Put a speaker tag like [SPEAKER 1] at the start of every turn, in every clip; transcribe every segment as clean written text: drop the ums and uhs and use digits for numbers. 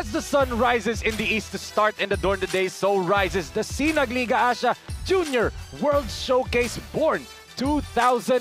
[SPEAKER 1] As the sun rises in the east to start and adorn the day, so rises the SINAG Liga ASYA Junior World Showcase Born 2001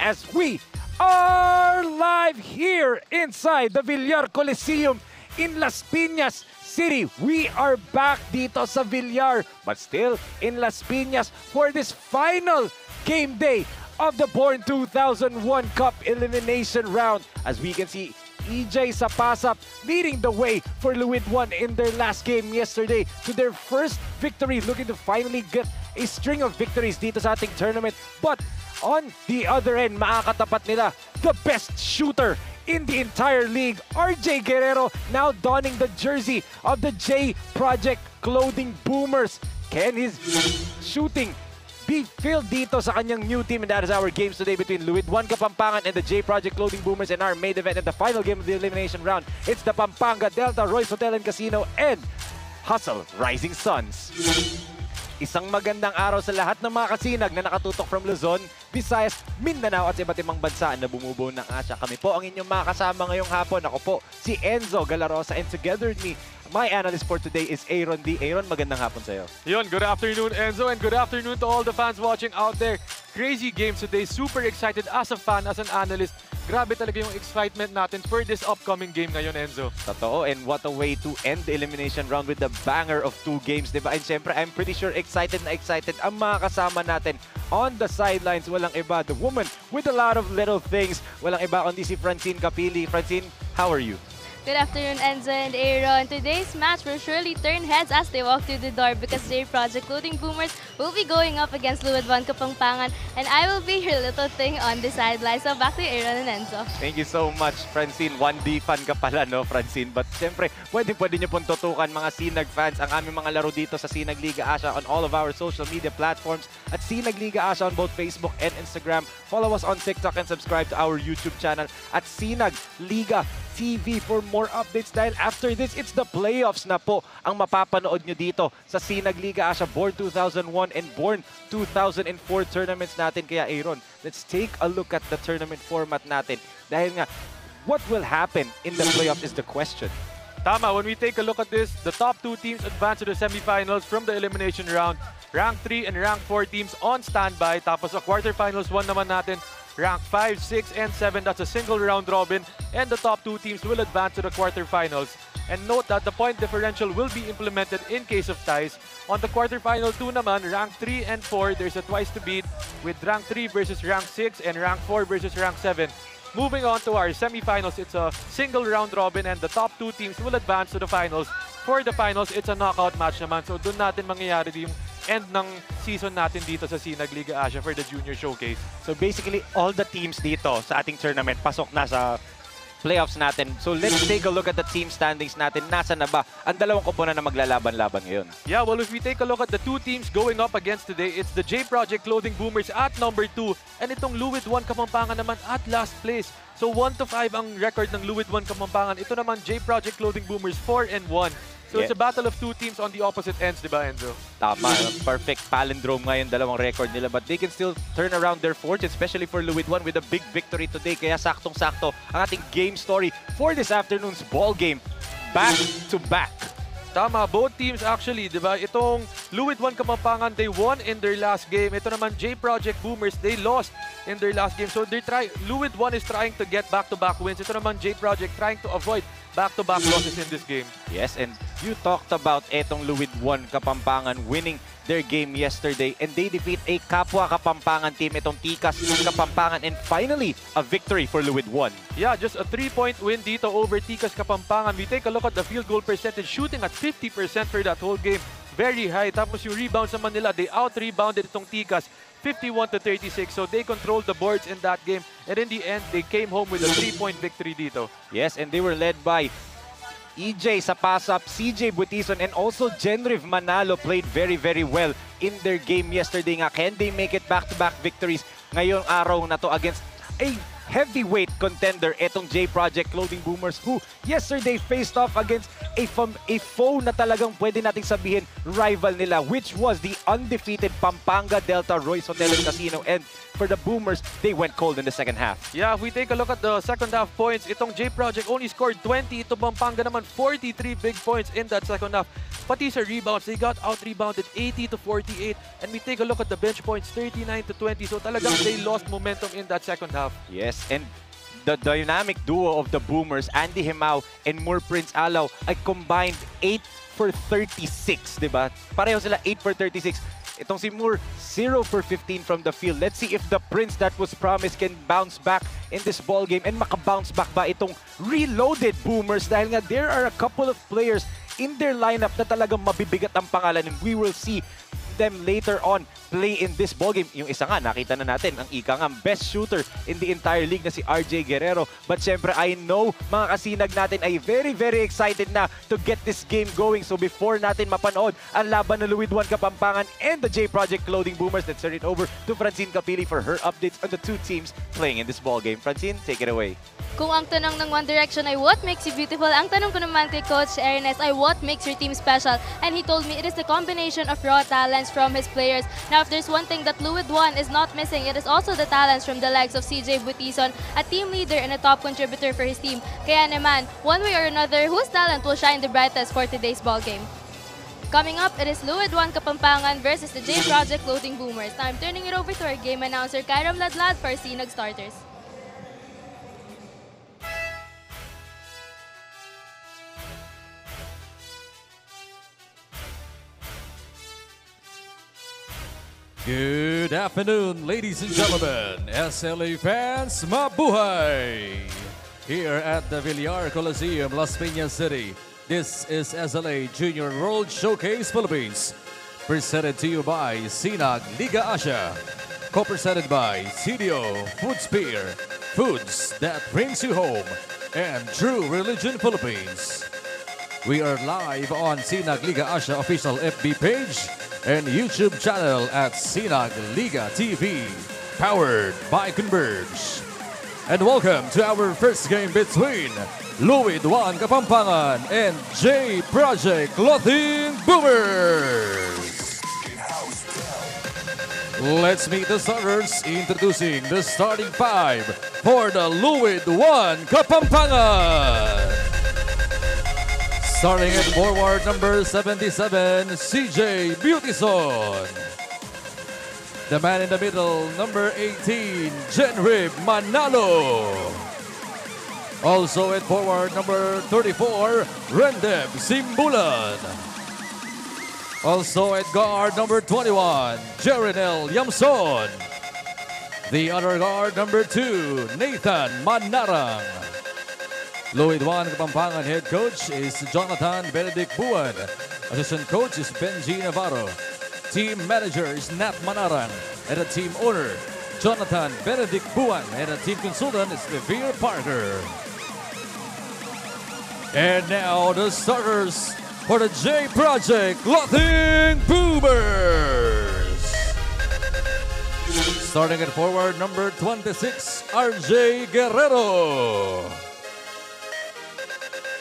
[SPEAKER 1] as we are live here inside the VILLAR Coliseum in Las Piñas City. We are back dito sa VILLAR but still in Las Piñas for this final game day of the Born 2001 Cup Elimination Round. As we can see, EJ Sapasap leading the way for LUID 1 in their last game yesterday to their first victory, looking to finally get a string of victories dito sa ating tournament. But on the other end, makakatapat nila the best shooter in the entire league, RJ Guerrero, now donning the jersey of the J Project Clothing Boomers. Can his shooting be filled dito sa kanyang new team? And that is our games today between LUID 1 Kapampangan and the J Project Clothing Boomers in our main event and the final game of the elimination round. It's the Pampanga Delta Royce Hotel and Casino and Hustle Rising Suns. Isang magandang araw sa lahat ng mga kasinag na nakatutok from Luzon, Visayas, Mindanao at sa iba't ibang bansa na bumubuo ng Asya. Kami po ang inyong mga kasama ngayong hapon. Ako po si Enzo Galarosa and together with me, my analyst for today is Aaron D. Aaron, magandang hapon sa'yo.
[SPEAKER 2] Yun, good afternoon Enzo and good afternoon to all the fans watching out there. Crazy games today, super excited as a fan, as an analyst. Grabe talaga yung excitement natin for this upcoming game ngayon, Enzo.
[SPEAKER 1] Totoo, and what a way to end the elimination round with the banger of 2 games, diba? And syempre, I'm pretty sure excited na excited ang mga kasama natin on the sidelines. Walang iba, the woman with a lot of little things. Walang iba kundi si Francine Capili. Francine, how are you?
[SPEAKER 3] Good afternoon, Enzo and Aaron. Today's match will surely turn heads as they walk through the door because J Project Clothing Boomers will be going up against LUID 1 Kapampangan and I will be your little thing on the sideline. So back to Aaron and Enzo.
[SPEAKER 1] Thank you so much, Francine. 1D fan ka pala, no, Francine? But siyempre, pwede nyo pong tutukan mga Sinag fans ang aming mga laro dito sa Sinag Liga Asya on all of our social media platforms at Sinag Liga Asya on both Facebook and Instagram. Follow us on TikTok and subscribe to our YouTube channel at Sinag Liga TV for more updates dahil after this, it's the playoffs na po ang mapapanood nyo dito sa Sinag Liga Asya Born 2001 and Born 2004 tournaments natin. Kaya Aaron, let's take a look at the tournament format natin dahil nga, what will happen in the playoffs is the question.
[SPEAKER 2] Tama, when we take a look at this, the top 2 teams advance to the semifinals from the elimination round. Rank 3 and Rank 4 teams on standby. Tapos sa quarterfinals 1 naman natin, Rank 5, 6, and 7, that's a single round robin. And the top 2 teams will advance to the quarterfinals. And note that the point differential will be implemented in case of ties. On the quarterfinal 2 naman, rank 3 and 4, there's a twice to beat with rank 3 versus rank 6 and rank 4 versus rank 7. Moving on to our semifinals, it's a single round robin and the top 2 teams will advance to the finals. For the finals, it's a knockout match naman. So doon natin mangyayari yung end ng season natin dito sa SINAG Liga Asya for the Junior Showcase.
[SPEAKER 1] So basically, all the teams dito sa ating tournament pasok na sa playoffs natin. So let's take a look at the team standings natin. Nasa na ba ang dalawang koponan na maglalaban-laban ngayon?
[SPEAKER 2] Yeah, well, if we take a look at the 2 teams going up against today, it's the J Project Clothing Boomers at number 2 and itong LUID 1 Kapampangan naman at last place. So 1-5 ang record ng LUID 1 Kapampangan. Ito naman J Project Clothing Boomers 4-1. So it's a battle of 2 teams on the opposite ends, di ba, Enzo?
[SPEAKER 1] Tama. Perfect palindrome ngayon, dalawang record nila. But they can still turn around their fortunes, especially for LUID 1 with a big victory today. Kaya saktong-sakto ang ating game story for this afternoon's ball game. Back to back.
[SPEAKER 2] Tama, both teams actually, di ba? Itong LUID 1 Kapampangan, they won in their last game. Ito naman, J Project Boomers, they lost in their last game. So LUID 1 is trying to get back-to-back wins. Ito naman, J Project trying to avoid back-to-back losses in this game.
[SPEAKER 1] Yes, and you talked about etong LUID 1 Kapampangan winning their game yesterday and they defeat a kapwa Kapampangan team, itong Tikas Kapampangan, and finally, a victory for LUID 1.
[SPEAKER 2] Yeah, just a 3-point win dito over Tikas Kapampangan. We take a look at the field goal percentage, shooting at 50% for that whole game. Very high. Tapos yung rebounds naman nila, they out-rebounded itong Tikas 51-36. So they controlled the boards in that game. And in the end, they came home with a 3-point victory dito.
[SPEAKER 1] Yes, and they were led by EJ Sapasap, CJ Butison, and also Genriv Manalo played very, very well in their game yesterday nga. Can they make it back-to-back victories ngayong araw na to against a heavyweight contender, etong J Project Clothing Boomers, who yesterday faced off against a foe na talagang pwede nating sabihin rival nila, which was the undefeated Pampanga Delta Royce Hotel and Casino. And for the Boomers, they went cold in the second half.
[SPEAKER 2] Yeah, if we take a look at the second half points, itong J Project only scored 20. Ito Pampanga naman 43 big points in that second half. Pati sa rebounds, they got out-rebounded 80-48. And we take a look at the bench points, 39-20. So talagang they lost momentum in that second half.
[SPEAKER 1] Yes, and the dynamic duo of the Boomers, Andy Himao and Moore Prince Alaw, ay combined 8 for 36, diba? Pareho sila 8 for 36. Itong si Moore, 0 for 15 from the field. Let's see if the Prince that was promised can bounce back in this ball game, and makabounce back ba itong reloaded Boomers, dahil nga there are a couple of players in their lineup na talagang mabibigat ang pangalan, and we will see them later on play in this ballgame. Yung isa nga, nakita na natin, ang ika nga best shooter in the entire league na si RJ Guerrero. But syempre, I know mga kasinag natin ay very, very excited na to get this game going. So before natin mapanood ang laban ng LUID 1 Kapampangan and the J Project Clothing Boomers, let's turn it over to Francine Capili for her updates on the 2 teams playing in this ballgame. Francine, take it away.
[SPEAKER 3] Kung ang tanong ng One Direction ay what makes you beautiful, ang tanong ko naman kay Coach Ernest ay what makes your team special? And he told me it is the combination of raw talents from his players. Now, if there's one thing that LUID 1 is not missing, it is also the talents from the likes of CJ Butison, a team leader and a top contributor for his team. Kaya naman, one way or another, whose talent will shine the brightest for today's ball game? Coming up, it is LUID 1 Kapampangan versus the J Project Clothing Boomers. Now, I'm turning it over to our game announcer, Kyram Ladlad, for SINAG starters.
[SPEAKER 4] Good afternoon, ladies and gentlemen, SLA fans, mabuhay! Here at the VILLAR Coliseum, Las Piñas City, this is SLA Junior World Showcase Philippines, presented to you by SINAG Liga Asya, co-presented by CDO Food Spear, foods that brings you home, and True Religion Philippines. We are live on SINAG Liga Asya official FB page and YouTube channel at SINAG Liga TV, powered by Converge. And welcome to our first game between LUID 1 Kapampangan and J Project Clothing Boomers. Let's meet the starters, introducing the starting 5 for the LUID 1 Kapampangan. Starting at forward number 77, CJ Butison. The man in the middle, number 18, Genriv Manalo. Also at forward number 34, Rendeb Simbulan. Also at guard number 21, Jerinel Yamson. The other guard number 2, Nathan Manarang. LUID 1 Kapampangan head coach is Jonathan Benedict Buwan. Assistant coach is Benji Navarro. Team manager is Nat Manarang. And the team owner, Jonathan Benedict Buwan. And the team consultant is Levere Parker. And now the starters for the J Project Clothing Boomers. Starting at forward number 26, RJ Guerrero.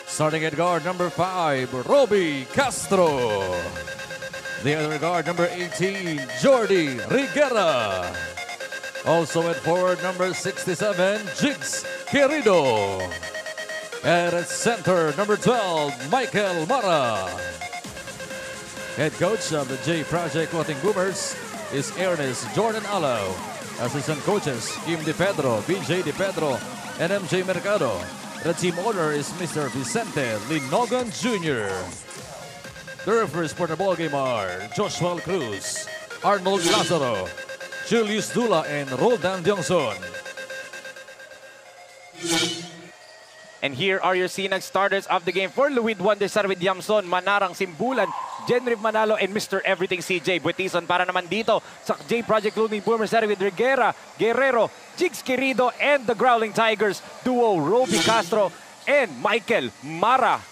[SPEAKER 4] Starting at guard number 5, Roby Castro. The other guard number 18, Jordi Riguera. Also at forward number 67, Jigs Querido. And at center, number 12, Michael Mara. Head coach of the J Project Clothing Boomers is Ernest Jordan Alo. Assistant coaches, Kim De Pedro, BJ De Pedro, and MJ Mercado. The team owner is Mr. Vicente Linogan Jr. The referees for the ballgame are Joshua Cruz, Arnold Lazaro, Julius Dula, and Roldan Diongson.
[SPEAKER 1] And here are your SINAG starters of the game for LUID 1. They start with Yamson, Manarang, Simbulan, Jenriv Manalo, and Mr. Everything CJ Buetison. Para naman dito sa J Project Clothing Boomers, started with Riguera, Guerrero, Jigs Querido, and the Growling Tigers duo Roby Castro and Michael Mara.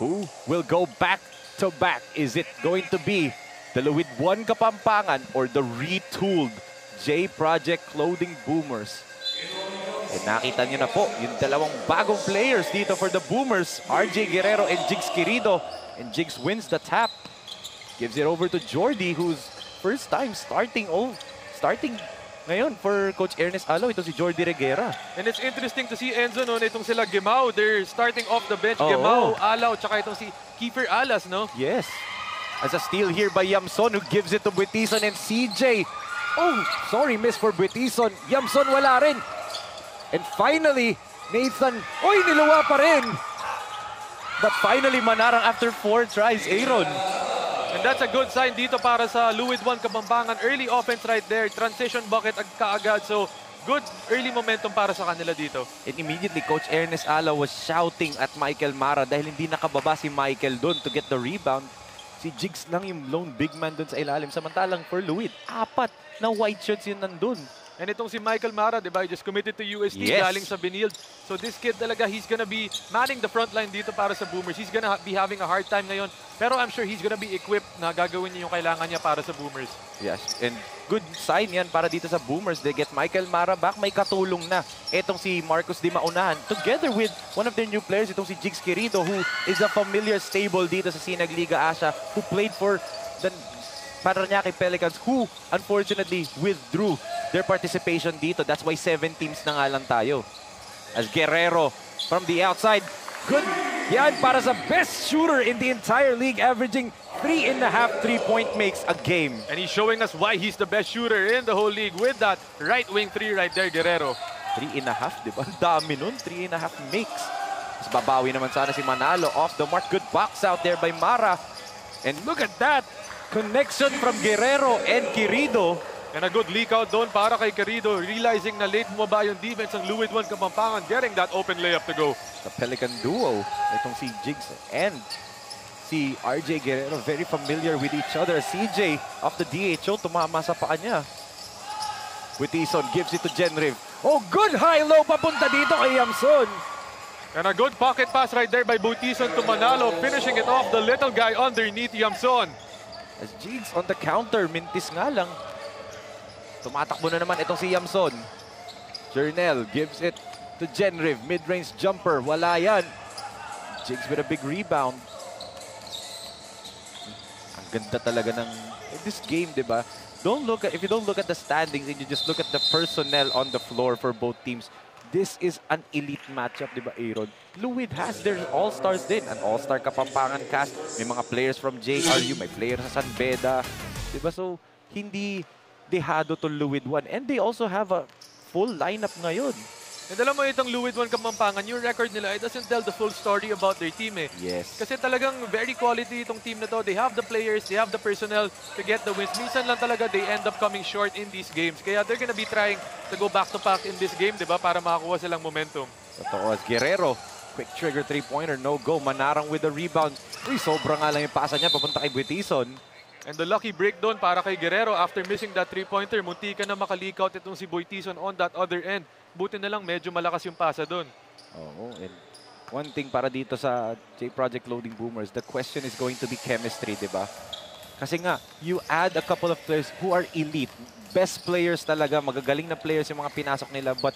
[SPEAKER 1] Who will go back to back? Is it going to be the LUID 1 Kapampangan or the retooled J Project Clothing Boomers? And nakita nyo na po yung dalawang bagong players dito for the Boomers, RJ Guerrero and Jigs Querido. And Jigs wins the tap. Gives it over to Jordi, who's first time starting ngayon for Coach Ernest Alo. Ito si Jordi Riguera.
[SPEAKER 2] And it's interesting to see, Enzo, no, itong sila Gemao, they're starting off the bench. Gemao, Alaw, tsaka itong si Kiefer Alas, no?
[SPEAKER 1] Yes. As a steal here by Yamson, who gives it to Buetison and CJ. Oh, sorry, miss for Buetison. Yamson wala rin. And finally, Nathan, niluwa pa rin. But finally, Manarang after 4 tries, Aaron.
[SPEAKER 2] And that's a good sign dito para sa LUID 1 Kapampangan. Early offense right there, transition bucket kaagad. So, good early momentum para sa kanila dito.
[SPEAKER 1] And immediately, Coach Ernest Ala was shouting at Michael Mara dahil hindi nakababa si Michael doon to get the rebound. Si Jigs lang yung lone big man doon sa ilalim. Samantalang for LUID, 4 na white shirts yun nandun.
[SPEAKER 2] And itong si Michael Mara, diba, just committed to UST, galing sa Binild. So this kid talaga, he's gonna be manning the front line dito para sa Boomers. He's gonna be having a hard time ngayon. Pero I'm sure he's gonna be equipped na gagawin niya yung kailangan niya para sa Boomers.
[SPEAKER 1] Yes, and good sign yan para dito sa Boomers. They get Michael Mara back, may katulong na. Etong si Marcos Di Maunahan, together with one of their new players, itong si Jigs Querido, who is a familiar stable dito sa SINAG Liga Asya, who played for the Paranaque Pelicans, who unfortunately withdrew their participation dito. That's why 7 teams na nga lang tayo. As Guerrero from the outside. Good. Yan para sa best shooter in the entire league, averaging 3.5 3-point makes a game.
[SPEAKER 2] And he's showing us why he's the best shooter in the whole league with that right wing 3 right there, Guerrero.
[SPEAKER 1] 3.5, di ba? Dami nun. 3.5 makes. Mas babawi naman sana si Manalo. Off the mark. Good box out there by Mara. And look at that. Connection from Guerrero and Querido.
[SPEAKER 2] And a good leak out doon para kay Querido, realizing na late bumaba yung defense ng LUID 1 Kapampangan, getting that open layup to go.
[SPEAKER 1] The Pelican duo, itong si Jigs and si RJ Guerrero, very familiar with each other. CJ of the DHO, tumama sa paa niya. Buetison gives it to Jenriv. Oh, good high-low papunta dito kay Yamson.
[SPEAKER 2] And a good pocket pass right there by Buetison to Manalo, finishing it off the little guy underneath Yamson.
[SPEAKER 1] As Jigs on the counter, mintis nga lang. Tumatakbo na naman itong si Yamson. Jernel gives it to Jenriv. Mid-range jumper. Wala yan. Jigs with a big rebound. Ang ganda talaga ng this game, di ba? If you don't look at the standings and you just look at the personnel on the floor for both teams, this is an elite matchup, di ba, Aaron? LUID has their all-stars din. An all-star Kapampangan cast. May mga players from JRU. May players sa San Beda. Di ba? So, hindi dehado to LUID 1. And they also have a full lineup ngayon.
[SPEAKER 2] And alam mo itong LUID 1 Kapampangan, yung record nila, it doesn't tell the full story about their team eh.
[SPEAKER 1] Yes.
[SPEAKER 2] Kasi talagang very quality itong team na to. They have the players, they have the personnel to get the wins. Minsan lang talaga they end up coming short in these games. Kaya they're gonna be trying to go back-to-back in this game, di ba? Para makakuha silang momentum.
[SPEAKER 1] Totoo, as Guerrero, quick trigger three-pointer, no go. Manarang with the rebound. Uy, sobra nga lang yung pasa niya papunta kay Buitison.
[SPEAKER 2] And the lucky break doon para kay Guerrero after missing that three-pointer. Munti ka na makaleak out itong si Buitison on that other end. Buti na lang medyo malakas yung pasa doon.
[SPEAKER 1] Oo, and one thing para dito sa J Project Loading Boomers, the question is going to be chemistry, di ba? Kasi nga, you add a couple of players who are elite. Best players talaga, magagaling na players yung mga pinasok nila, but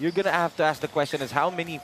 [SPEAKER 1] you're gonna have to ask the question is how much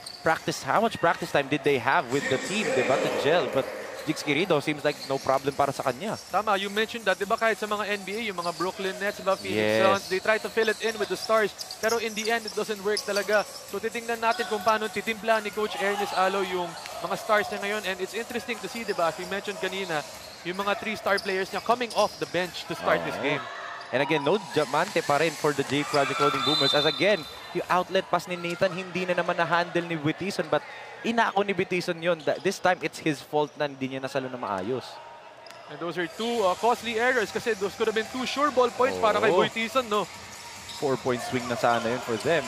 [SPEAKER 1] practice time did they have with the team, di ba, to gel? But Jix Querido seems like no problem para sa kanya.
[SPEAKER 2] Tama, you mentioned that, di ba kahit sa mga NBA, yung mga Brooklyn Nets, diba, Phoenix
[SPEAKER 1] Yes.
[SPEAKER 2] Suns, they try to fill it in with the stars. Pero in the end, it doesn't work talaga. So titingnan natin kung paano titimpla ni Coach Ernest Alo yung mga stars niya ngayon. And it's interesting to see, di ba, as we mentioned kanina, yung mga 3-star players niya coming off the bench to start this game.
[SPEAKER 1] And again, no diamante pa rin for the J Project Loading Boomers. As again, yung outlet pass ni Nathan, hindi na naman na-handle ni Buitison, but inako ni Buitison yun. This time, it's his fault na hindi niya nasalo na maayos.
[SPEAKER 2] And those are two costly errors kasi those could have been 2 sure ball points para kay Buitison, no?
[SPEAKER 1] 4-point swing na sana yun for them.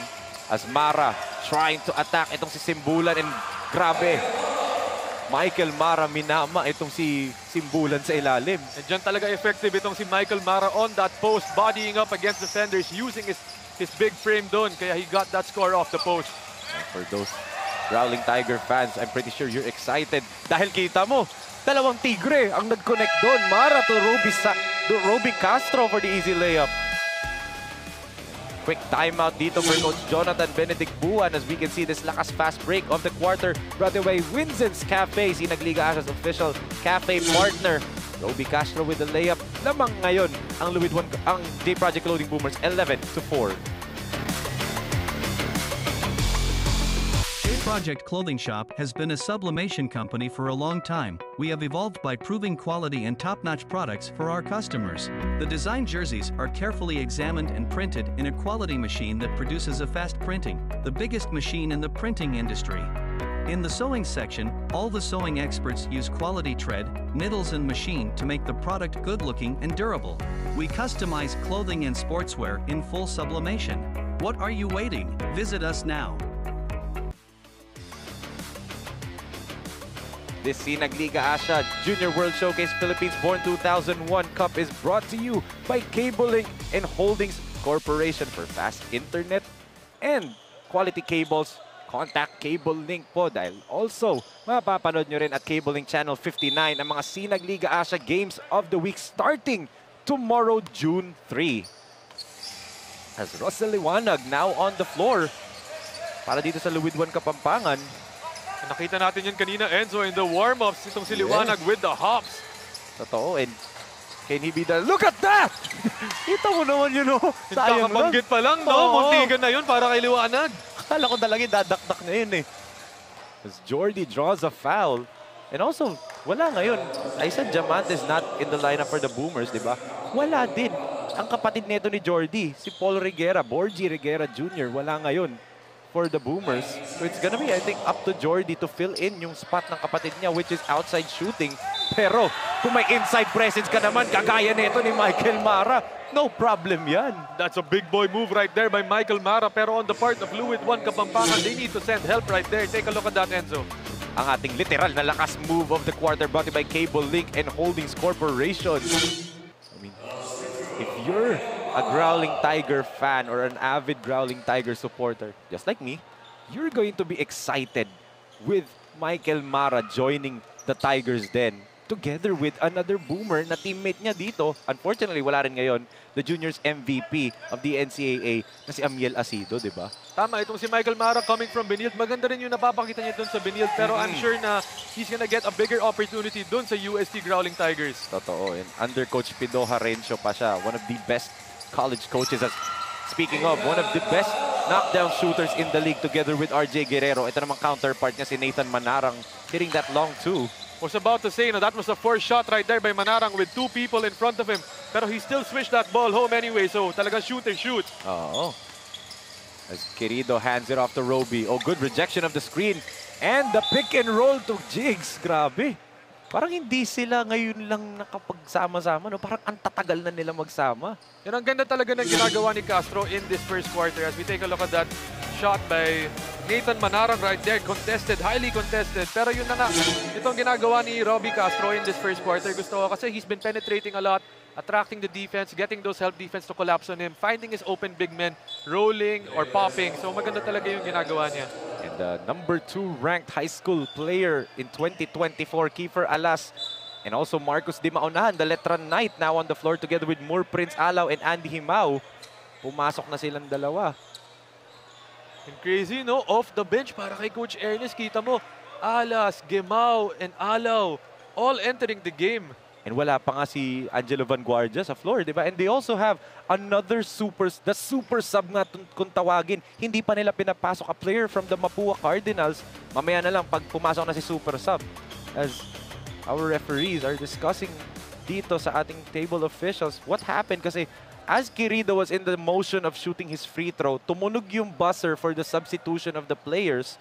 [SPEAKER 1] As Mara trying to attack itong si Simbulan, and grabe, Michael Mara minama itong si Simbulan sa ilalim.
[SPEAKER 2] And dyan talaga effective itong si Michael Mara on that post, bodying up against defenders, using his big frame doon. Kaya he got that score off the post.
[SPEAKER 1] And for those Growling Tiger fans, I'm pretty sure you're excited. Dahil kita mo, dalawang Tigre ang nag-connect doon. Mara to Roby Castro for the easy layup. Quick timeout dito for Coach Jonathan Benedict Buwan as we can see this lakas fast break of the quarter brought away Winzen's Cafe, Sinag Liga Asya's official cafe partner. Roby Castro with the layup. Lamang ngayon ang J Project Loading Boomers 11-4.
[SPEAKER 5] Project Clothing Shop has been a sublimation company for a long time. We have evolved by proving quality and top-notch products for our customers. The design jerseys are carefully examined and printed in a quality machine that produces a fast printing, the biggest machine in the printing industry. In the sewing section, all the sewing experts use quality thread, needles and machine to make the product good-looking and durable. We customize clothing and sportswear in full sublimation. What are you waiting? Visit us now.
[SPEAKER 1] This Sinag Liga Asya Junior World Showcase Philippines Born 2001 Cup is brought to you by Cabling and Holdings Corporation for fast internet and quality cables. Contact Cable Link po dahil also mapapanood nyo rin at Cable Link Channel 59 ang mga Sinag Liga Asya Games of the Week starting tomorrow, June 3. As Russell Liwanag now on the floor para dito sa LUID 1 Kapampangan.
[SPEAKER 2] Nakita natin yun kanina, Enzo, in the warm-ups. Itong si Liwanag with the hops.
[SPEAKER 1] Totoo, and can he be the... Look at that! Kita mo naman yun, oh. Sayang lang.
[SPEAKER 2] Kakabanggit pa lang, no? Muntikan na yun para kay Liwanag.
[SPEAKER 1] Akala ko talaga dadakdak na yun, eh. As Jordy draws a foul. And also, wala ngayon. I said Diamante is not in the lineup for the Boomers, di ba? Wala din. Ang kapatid nito ni Jordy, si Paul Reguera, Borgie Reguera Jr., wala ngayon for the Boomers. So it's gonna be, I think, up to Jordy to fill in yung spot ng kapatid niya, which is outside shooting. Pero kung may inside presence ka naman, kagaya nito ni Michael Mara, no problem yan.
[SPEAKER 2] That's a big boy move right there by Michael Mara. Pero on the part of LUID 1 Kapampangan, they need to send help right there. Take a look at that, Enzo.
[SPEAKER 1] Ang ating literal na lakas move of the quarter brought to you by Cable Link and Holdings Corporation. I mean, if you're a Growling Tiger fan or an avid Growling Tiger supporter, just like me, you're going to be excited with Michael Mara joining the Tigers then, together with another Boomer na teammate niya dito. Unfortunately, wala rin ngayon, the Juniors MVP of the NCAA na si Amiel Asido, di ba?
[SPEAKER 2] Tama, itong si Michael Mara coming from Benilde. Maganda rin yung napapakita niya dun sa Benilde. Pero I'm sure na he's gonna get a bigger opportunity dun sa UST Growling Tigers.
[SPEAKER 1] Totoo. And under Coach Pido Harencio pa siya, one of the best college coaches. As speaking of, one of the best knockdown shooters in the league together with RJ Guerrero. Ito namang counterpart niya si Nathan Manarang hitting that long two.
[SPEAKER 2] Was about to say, no, that was a forced shot right there by Manarang with 2 people in front of him. Pero he still switched that ball home anyway, so talaga shoot and shoot.
[SPEAKER 1] Oo. As Querido hands it off to Roby. Oh, good rejection of the screen. And the pick and roll to Jigs. Grabe. Parang hindi sila ngayon lang nakapagsama-sama. No? Parang ang tatagal na nila magsama.
[SPEAKER 2] Yan ang ganda talaga ng ginagawa ni Castro in this first quarter. As we take a look at that shot by Nathan Manarang right there. Contested, highly contested. Pero yun na nga, itong ginagawa ni Robbie Castro in this first quarter. Gusto ko kasi he's been penetrating a lot, attracting the defense, getting those help defense to collapse on him, finding his open big men, rolling or popping. So maganda talaga yung ginagawa niya.
[SPEAKER 1] And the number 2 ranked high school player in 2024, Kiefer Alas. And also Marcus Di Maunahan, the Letran Knight, now on the floor together with Moore Prince Alaw and Andy Himao. Pumasok na silang dalawa.
[SPEAKER 2] And crazy, no? Off the bench para kay Coach Ernest. Kita mo, Alas, Gemao, and Alaw all entering the game.
[SPEAKER 1] And wala pa nga si Angelo Vanguardia sa floor, di ba? And they also have another the super sub nga kung tawagin. Hindi pa nila pinapasok a player from the Mapua Cardinals. Mamaya na lang pag pumasok na si super sub. As our referees are discussing dito sa ating table officials, what happened? Kasi as Querido was in the motion of shooting his free throw, tumunog yung buzzer for the substitution of the players.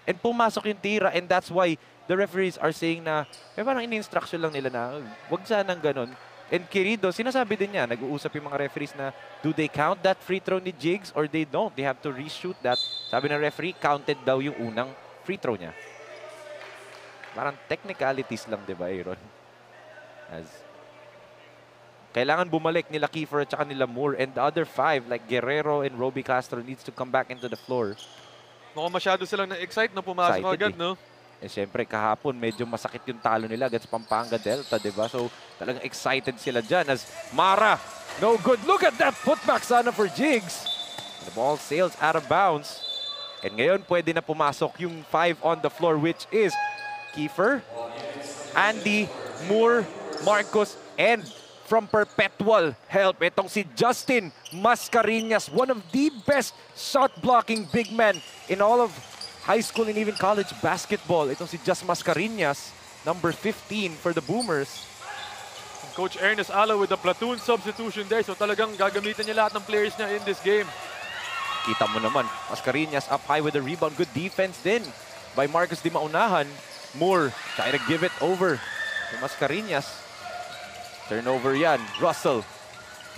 [SPEAKER 1] And pumasok yung tira, and that's why the referees are saying na, parang in-instruction lang nila na, wag sanang ganun. And Querido, sinasabi din niya, nag-uusap yung mga referees na, do they count that free throw ni Jigs or they don't? They have to reshoot that. Sabi ng referee, counted daw yung unang free throw niya. Parang technicalities lang, di ba, Aaron? As kailangan bumalik nila Kiefer at saka nila Moore, and the other 5, like Guerrero and Roby Castro, needs to come back into the floor.
[SPEAKER 2] Mukhang masyado silang na-excite na pumasok agad, no?
[SPEAKER 1] Eh, siyempre, kahapon, medyo masakit yung talo nila against Pampanga Delta, di ba? So, talagang excited sila dyan as Mara, no good. Look at that putback sana for Jigs. The ball sails out of bounds. And ngayon, pwede na pumasok yung 5 on the floor, which is Kiefer, Andy, Moore, Marcos, and from Perpetual help, itong si Justin Mascareñas, one of the best shot-blocking big men in all of high school and even college basketball. Itong si Just Mascareñas, number 15 for the Boomers.
[SPEAKER 2] Coach Ernest Alaw with the platoon substitution there. So talagang gagamitin niya lahat ng players niya in this game.
[SPEAKER 1] Kita mo naman, Mascareñas up high with a rebound. Good defense din by Marcus Di Maunahan. Moore trying to give it over to Mascareñas. Turnover yan. Russell.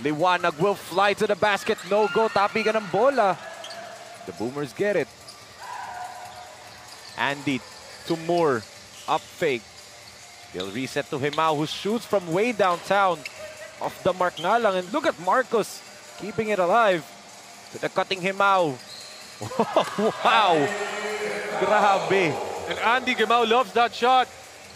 [SPEAKER 1] Liwanag will fly to the basket. No go. Tapi ka ng bola. The Boomers get it. Andy to Moore. Up fake. They'll reset to Himao, who shoots from way downtown. Off the mark nga lang. And look at Marcos keeping it alive. To the cutting Himao. Wow. Grabe.
[SPEAKER 2] And Andy Gemao loves that shot.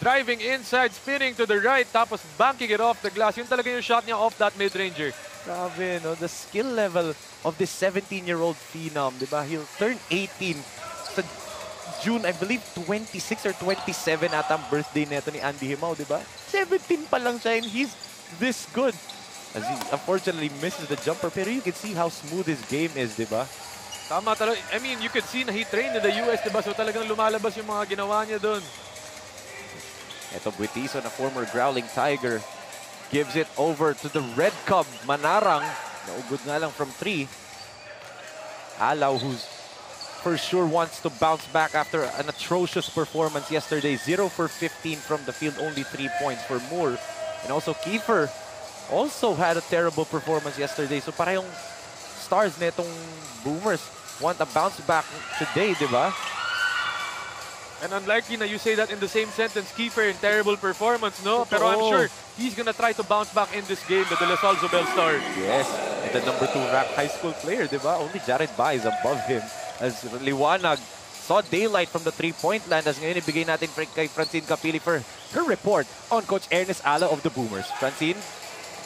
[SPEAKER 2] Driving inside, spinning to the right, tapos banking it off the glass. Yun talaga yung shot niya off that mid-ranger.
[SPEAKER 1] Grabe, no? The skill level of this 17-year-old phenom, di ba? He'll turn 18 sa June, I believe, 26 or 27 ata ang birthday neto ni Andy Himao, di ba? 17 pa lang siya and he's this good. As he unfortunately misses the jumper, pero you can see how smooth his game is, di ba?
[SPEAKER 2] Tama talaga. I mean, you could see na he trained in the US, di ba? So talagang lumalabas yung mga ginawa niya doon.
[SPEAKER 1] Ito, Buitizo, na former Growling Tiger, gives it over to the Red Cub, Manarang. Naugod nga lang from 3. Alaw, who's for sure wants to bounce back after an atrocious performance yesterday. 0 for 15 from the field, only 3 points for Moore. And also Kiefer also had a terrible performance yesterday. So parehong stars netong Boomers want a bounce back today, di ba?
[SPEAKER 2] And unlikely na you say that in the same sentence, Kiefer in terrible performance, no? Pero I'm sure he's gonna try to bounce back in this game, the De La Salle Zobel star.
[SPEAKER 1] Yes, and the number 2 ranked high school player, di ba? Only Jared Ba is above him. As Liwanag saw daylight from the 3-point land. As ngayon, ibigay natin kay Francine Capili for her report on Coach Ernest Alaw of the Boomers. Francine?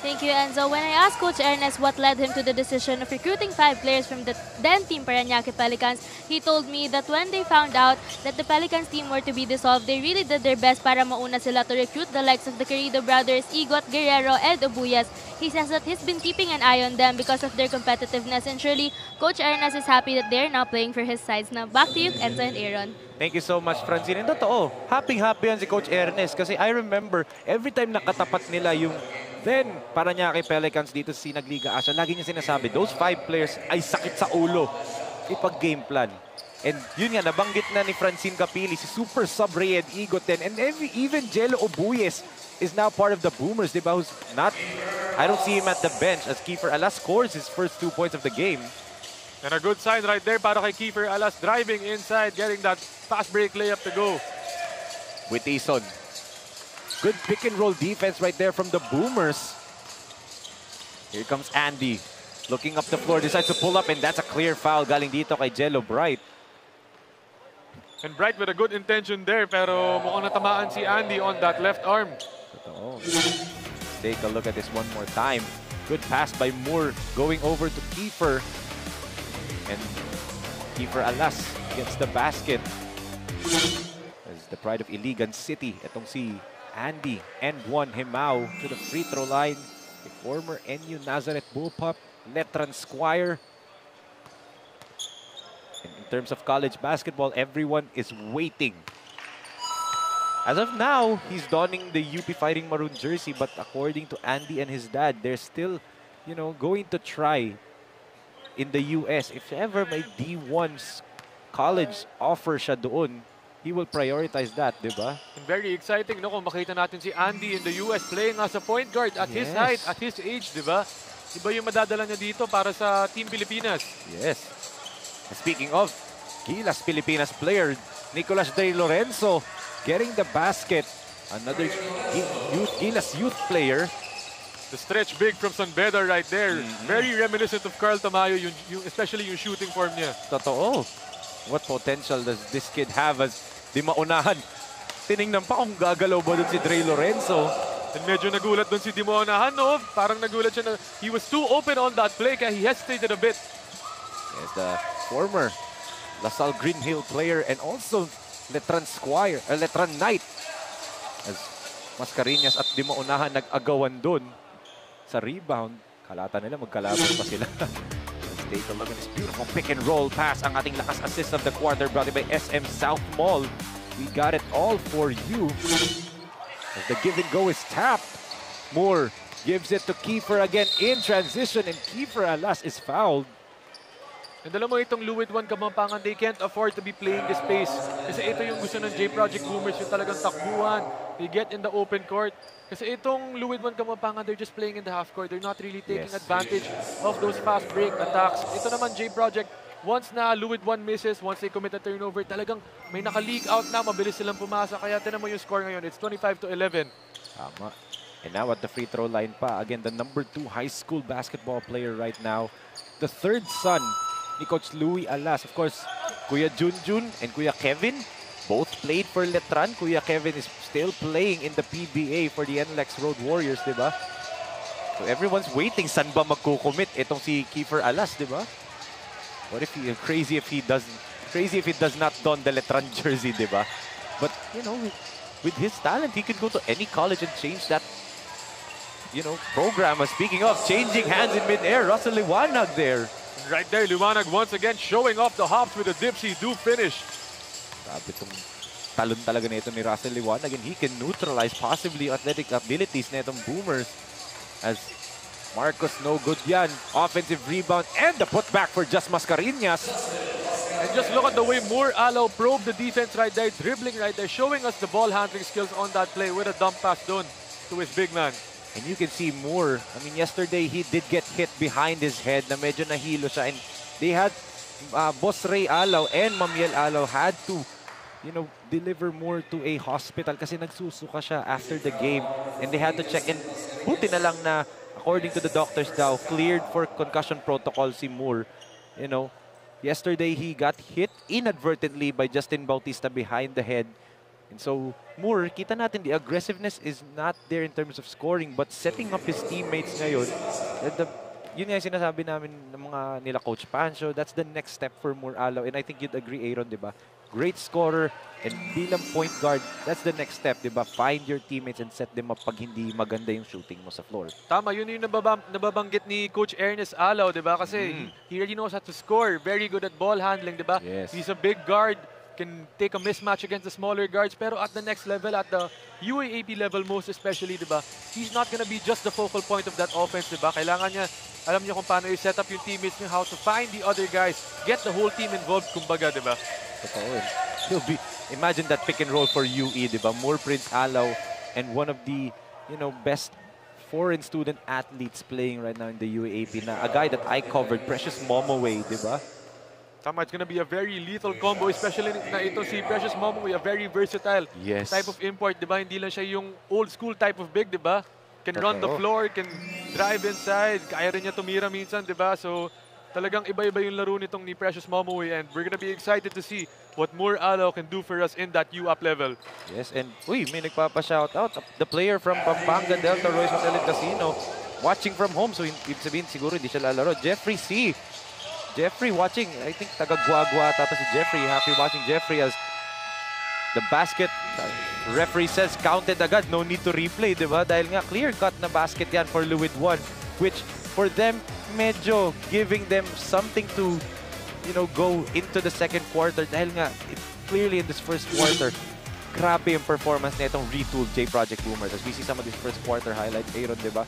[SPEAKER 3] Thank you, Enzo. When I asked Coach Ernest what led him to the decision of recruiting 5 players from the then Team Parañaque Pelicans, he told me that when they found out that the Pelicans team were to be dissolved, they really did their best para mauna sila to recruit the likes of the Querido brothers, Igot, Guerrero, and Obuyas. He says that he's been keeping an eye on them because of their competitiveness, and surely Coach Ernest is happy that they're now playing for his sides. Now, back to you, Enzo and Aaron.
[SPEAKER 1] Thank you so much, Francine. And totoo, happy-happy yan si Coach Ernest kasi I remember every time nakatapat nila yung then Parañaque Pelicans dito sa SINAG Liga Asya, lagi niya sinasabi, those 5 players ay sakit sa ulo. ipag-game plan. And yun nga, nabanggit na ni Francine Capili, si Super Sub Rayed Igot din. And even Jello Obuyes is now part of the Boomers, diba? Who's not, I don't see him at the bench as Kiefer Alas scores his first 2 points of the game.
[SPEAKER 2] And a good sign right there para kay Kiefer Alas, driving inside, getting that fast break layup to go.
[SPEAKER 1] With Eason. Good pick and roll defense right there from the Boomers. Here comes Andy. Looking up the floor, decides to pull up, and that's a clear foul galing dito kay Jello Bright.
[SPEAKER 2] And Bright with a good intention there, pero mukhang natamaan si Andy on that left arm.
[SPEAKER 1] Let's take a look at this one more time. Good pass by Moore going over to Kiefer. And Kiefer Alas gets the basket. As the pride of Iligan City, itong si Andy and Juan Himao to the free throw line. The former NU Nazareth Bullpup, Letran Squire. And in terms of college basketball, everyone is waiting. As of now, he's donning the UP Fighting Maroon jersey, but according to Andy and his dad, they're still, going to try in the US. If ever may D1's college offer siya doon, he will prioritize that, di ba?
[SPEAKER 2] And very exciting, no? Kung makita natin si Andy in the US playing as a point guard at his height, at his age, di ba? Iba yung madadala niya dito para sa Team Pilipinas.
[SPEAKER 1] Yes. Speaking of Gilas Pilipinas player, Nicolas De Lorenzo getting the basket. Another Gilas youth player.
[SPEAKER 2] The stretch big from San Beda right there. Very reminiscent of Carl Tamayo, especially yung shooting form niya.
[SPEAKER 1] Totoo. What potential does this kid have as di maunahan? Tiningnan pa kung gagalaw ba dun si Dre Lorenzo.
[SPEAKER 2] And medyo nagulat dun si Di Maunahan, no? Parang nagulat siya na he was too open on that play kaya he hesitated a bit.
[SPEAKER 1] Yes, the former LaSalle Green Hill player and also Letran Squire, Letran Knight. As Mascareñas at Di Maunahan nag-agawan dun sa rebound. Kalata nila, magkalaban pa sila. Let's take a look at this beautiful pick and roll pass. Ang ating lakas assist of the quarter brought by SM South Mall. We got it all for you. As the give and go is tapped. Moore gives it to Kiefer again in transition, and Kiefer Alas is fouled.
[SPEAKER 2] And alam mo itong LUID 1 Kapampangan, they can't afford to be playing this pace. Kasi ito yung gusto ng J Project Boomers, yung talagang takbuhan. They get in the open court. Kasi itong LUID 1 Kapampangan, they're just playing in the half court. They're not really taking advantage of those fast break attacks. Ito naman J Project, once na LUID 1 misses, once they commit a turnover, talagang may naka-leak out na, mabilis silang pumasa. Kaya tinan mo yung score ngayon, it's 25-11.
[SPEAKER 1] Tama. And now at the free throw line pa, again, the number 2 high school basketball player right now. The third son ni Coach Louie Alas. Of course, Kuya Junjun and Kuya Kevin both played for Letran. Kuya Kevin is still playing in the PBA for the NLEX Road Warriors, di ba? So everyone's waiting, saan ba magkukumit itong si Kiefer Alas, di ba? What if he crazy if he does not don the Letran jersey, di ba? But with his talent, he could go to any college and change that program. Speaking of changing hands in midair, Russell Liwanag there.
[SPEAKER 2] Right there, Liwanag once again showing off the hops with a dipsy do finish.
[SPEAKER 1] Grabe itong talon talaga na ito ni Russell Liwanag, and he can neutralize possibly athletic abilities na itong Boomers. As Marcos, no good yan. Offensive rebound and the putback for just Mascareñas.
[SPEAKER 2] And just look at the way Moore Alaw probed the defense right there, dribbling right there, showing us the ball handling skills on that play with a dump pass done to his big man.
[SPEAKER 1] And you can see Moore, I mean, yesterday he did get hit behind his head na medyo nahilo siya. And they had, Boss Ray Alaw and Mamiel Alaw had to, deliver Moore to a hospital kasi nagsusuka siya after the game. And they had to check. And buti na lang na, according to the doctors daw, cleared for concussion protocol si Moore. Yesterday he got hit inadvertently by Justin Bautista behind the head. And so, Moore, kita natin the aggressiveness is not there in terms of scoring, but setting up his teammates ngayon, yun nga yung sinasabi namin ng mga nila Coach Pancho, that's the next step for Moore Alaw. And I think you'd agree, Aaron, di ba? Great scorer, and bilang point guard, that's the next step, di ba? Find your teammates and set them up pag hindi maganda yung shooting mo sa floor.
[SPEAKER 2] Tama, yun yung nababanggit ni Coach Ernest Alaw, di ba? Kasi he already knows how to score. Very good at ball handling, di ba?
[SPEAKER 1] Yes.
[SPEAKER 2] He's a big guard, can take a mismatch against the smaller guards, pero at the next level, at the UAAP level most especially, di ba? He's not gonna be just the focal point of that offense, di ba? Kailangan niya Alam niyo kung paano i-set up yung teammates niyo, how to find the other guys, get the whole team involved, kumbaga, di ba?
[SPEAKER 1] Totoo. Imagine that pick and roll for UE, di ba? Moore, Prince Alaw, and one of the, best foreign student athletes playing right now in the UAAP na a guy that I covered, Precious Momoway, di ba?
[SPEAKER 2] Tama, it's gonna be a very lethal combo, especially na ito si Precious Momoway, a very versatile type of import, di ba? Hindi lang siya yung old school type of big, di ba? Can run the floor, can drive inside, kaya rin niya tumira minsan, di ba? So, talagang iba-iba yung laro nitong ni Precious Momoway, and we're gonna be excited to see what Moore Alaw can do for us in that U-up level. Yes,
[SPEAKER 1] and may nagpapa-shoutout. The player from Pampanga Delta Royce Hotel and Casino, watching from home, so ibig sabihin siguro hindi siya lalaro. Jeffrey C. Jeffrey watching, I think taga-Guagua ata si Jeffrey. Happy watching Jeffrey as the basket, referee says counted agad, no need to replay, di ba? Dahil nga clear-cut na basket yan for LUID 1, which for them, medyo giving them something to, go into the second quarter. Dahil nga, clearly in this first quarter, grabe yung performance na itong retooled J-Project Boomers. As we see some of these first quarter highlights, Aaron, di ba?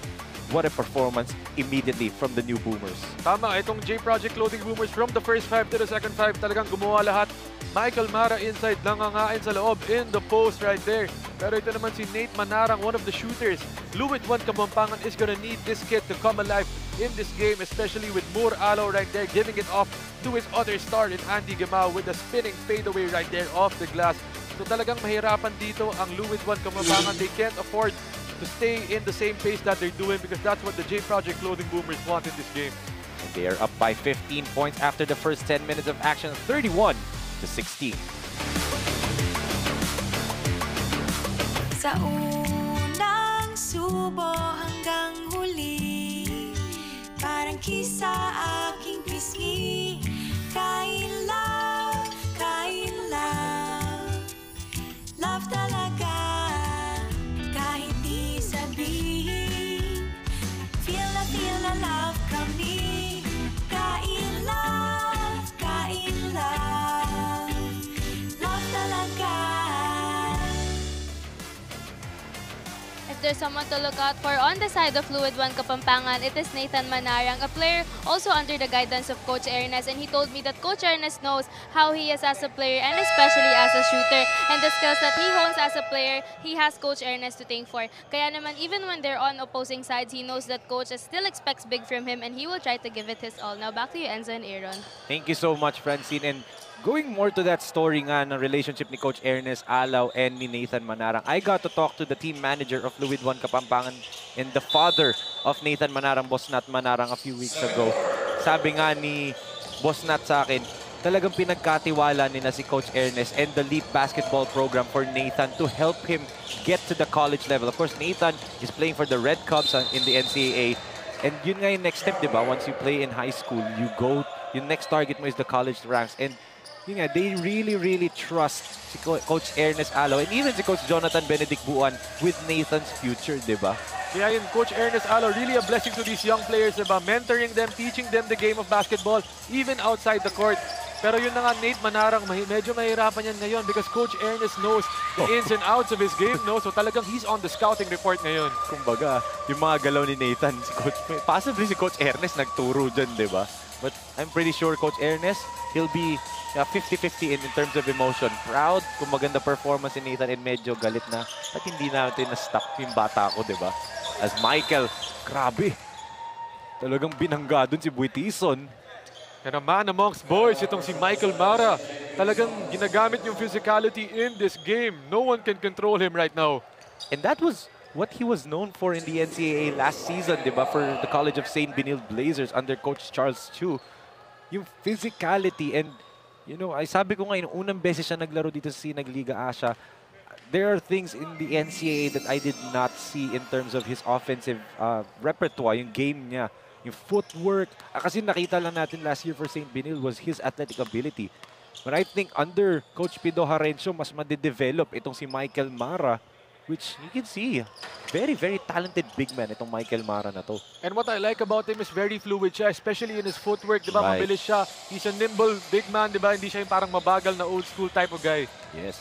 [SPEAKER 1] What a performance immediately from the new Boomers.
[SPEAKER 2] Tama, itong J-Project Clothing Boomers from the first 5 to the second 5, talagang gumawa lahat. Michael Mara inside, nangangain sa loob, in the post right there. Pero ito naman si Nate Manarang, one of the shooters. LUID 1 Kapampangan is gonna need this kid to come alive in this game, especially with Moore Alaw right there, giving it off to his other star in Andy Gamao with a spinning fadeaway right there off the glass. So talagang mahirapan dito ang LUID 1 Kapampangan. They can't afford to stay in the same pace that they're doing because that's what the J-Project Clothing Boomers want in this game.
[SPEAKER 1] And they are up by 15 points after the first 10 minutes of action, 31-16.
[SPEAKER 6] Sa unang subo hanggang huli, parang kisa aking pisngi. Kain love, love talaga. Kahit di sabihin, feel na love kami. Kain love, love talaga.
[SPEAKER 3] If there's someone to look out for on the side of LUID 1 Kapampangan, it is Nathan Manarang, a player also under the guidance of Coach Ernest. And he told me that Coach Ernest knows how he is as a player and especially as a shooter. And the skills that he hones as a player, he has Coach Ernest to thank for. Kaya naman, even when they're on opposing sides, he knows that Coach still expects big from him and he will try to give it his all. Now back to you, Enzo and Aaron.
[SPEAKER 1] Thank you so much, Francine. And going more to that story nga ng relationship ni Coach Ernest Alaw and ni Nathan Manarang, I got to talk to the team manager of LUID 1 Kapampangan and the father of Nathan Manarang, Boss Nat Manarang, a few weeks ago. Sabi nga ni Boss Nat sa akin, talagang pinagkatiwala nila si Coach Ernest and the LEAP basketball program for Nathan to help him get to the college level. Of course, Nathan is playing for the Red Cubs in the NCAA. And yun nga yung next step, di ba? Once you play in high school, yung next target mo is the college ranks. And yun nga, they really trust si Coach Ernest Alaw and even si Coach Jonathan Benedict Buan with Nathan's future, di ba?
[SPEAKER 2] Kaya yun, Coach Ernest Alaw, really a blessing to these young players, diba? Mentoring them, teaching them the game of basketball, even outside the court. Pero yun na nga, Nate Manarang, medyo mahirapan yan ngayon because Coach Ernest knows the ins and outs of his game, no? So talagang he's on the scouting report ngayon.
[SPEAKER 1] Kumbaga, yung mga galaw ni Nathan, possibly si Coach Ernest nagturo dyan, di ba? But I'm pretty sure Coach Ernest, he'll be 50-50 in terms of emotion. Proud kung maganda performance ni Nathan and medyo galit na at hindi natin na-stop yung bata ko, di ba? As Michael, grabe. Talagang binangga dun si Buitison.
[SPEAKER 2] And a man amongst boys, itong si Michael Mara. Talagang ginagamit yung physicality in this game. No one can control him right now.
[SPEAKER 1] And that was what he was known for in the NCAA last season, di ba? For the College of St. Benilde Blazers under Coach Charles Chu. Yung physicality and ay sabi ko nga, unang beses siya naglaro dito sa SINAG Liga Asya, there are things in the NCAA that I did not see in terms of his offensive repertoire, yung game niya, yung footwork. Kasi nakita lang natin last year for St. Benilde was his athletic ability. But I think under Coach Pido Harencio, mas madidevelop itong si Michael Mara, which you can see, very talented big man itong Michael Mara na to.
[SPEAKER 2] And what I like about him is very fluid siya, especially in his footwork, di ba?
[SPEAKER 1] Right.
[SPEAKER 2] Mabilis siya. He's a nimble big man, di ba? Hindi siya yung parang mabagal na old school type of guy.
[SPEAKER 1] Yes.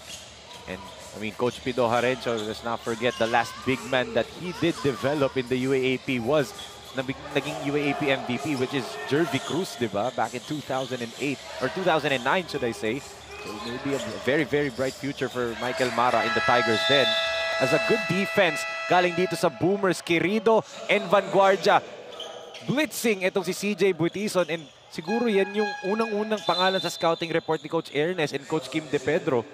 [SPEAKER 1] And I mean, Coach Pido Harencio, let's not forget the last big man that he did develop in the UAAP was naging UAAP MVP, which is Jervy Cruz, di ba? Back in 2008, or 2009, should I say. So maybe a very, very bright future for Michael Mara in the Tigers then. As a good defense, galing dito sa Boomers, Querido and Vanguardia. Blitzing itong si CJ Buitison, and siguro yan yung unang-unang pangalan sa scouting report ni Coach Ernest and Coach Kim De Pedro.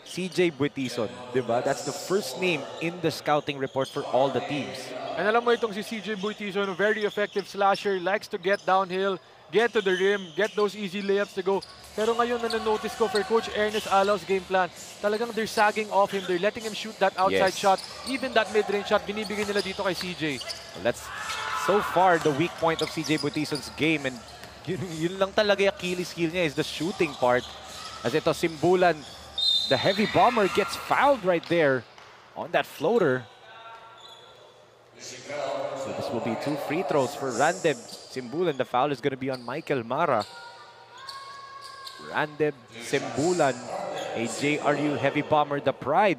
[SPEAKER 1] CJ Buitison, di ba? That's the first name in the scouting report for all the teams.
[SPEAKER 2] And alam mo itong si CJ Buitison, very effective slasher, likes to get downhill, get to the rim, get those easy layups to go. Pero ngayon na-notice ko for Coach Ernest Alau's game plan, talagang they're sagging off him, they're letting him shoot that outside shot, even that mid-range shot, binibigay nila dito kay CJ.
[SPEAKER 1] Well, that's so far the weak point of CJ Buitison's game, and yun lang talaga yung Achilles heel niya is the shooting part. As ito, Simbulan, the heavy bomber gets fouled right there on that floater. So this will be 2 free throws for Randeb Simbulan. The foul is going to be on Michael Mara. Randeb Simbulan, a JRU heavy bomber, the pride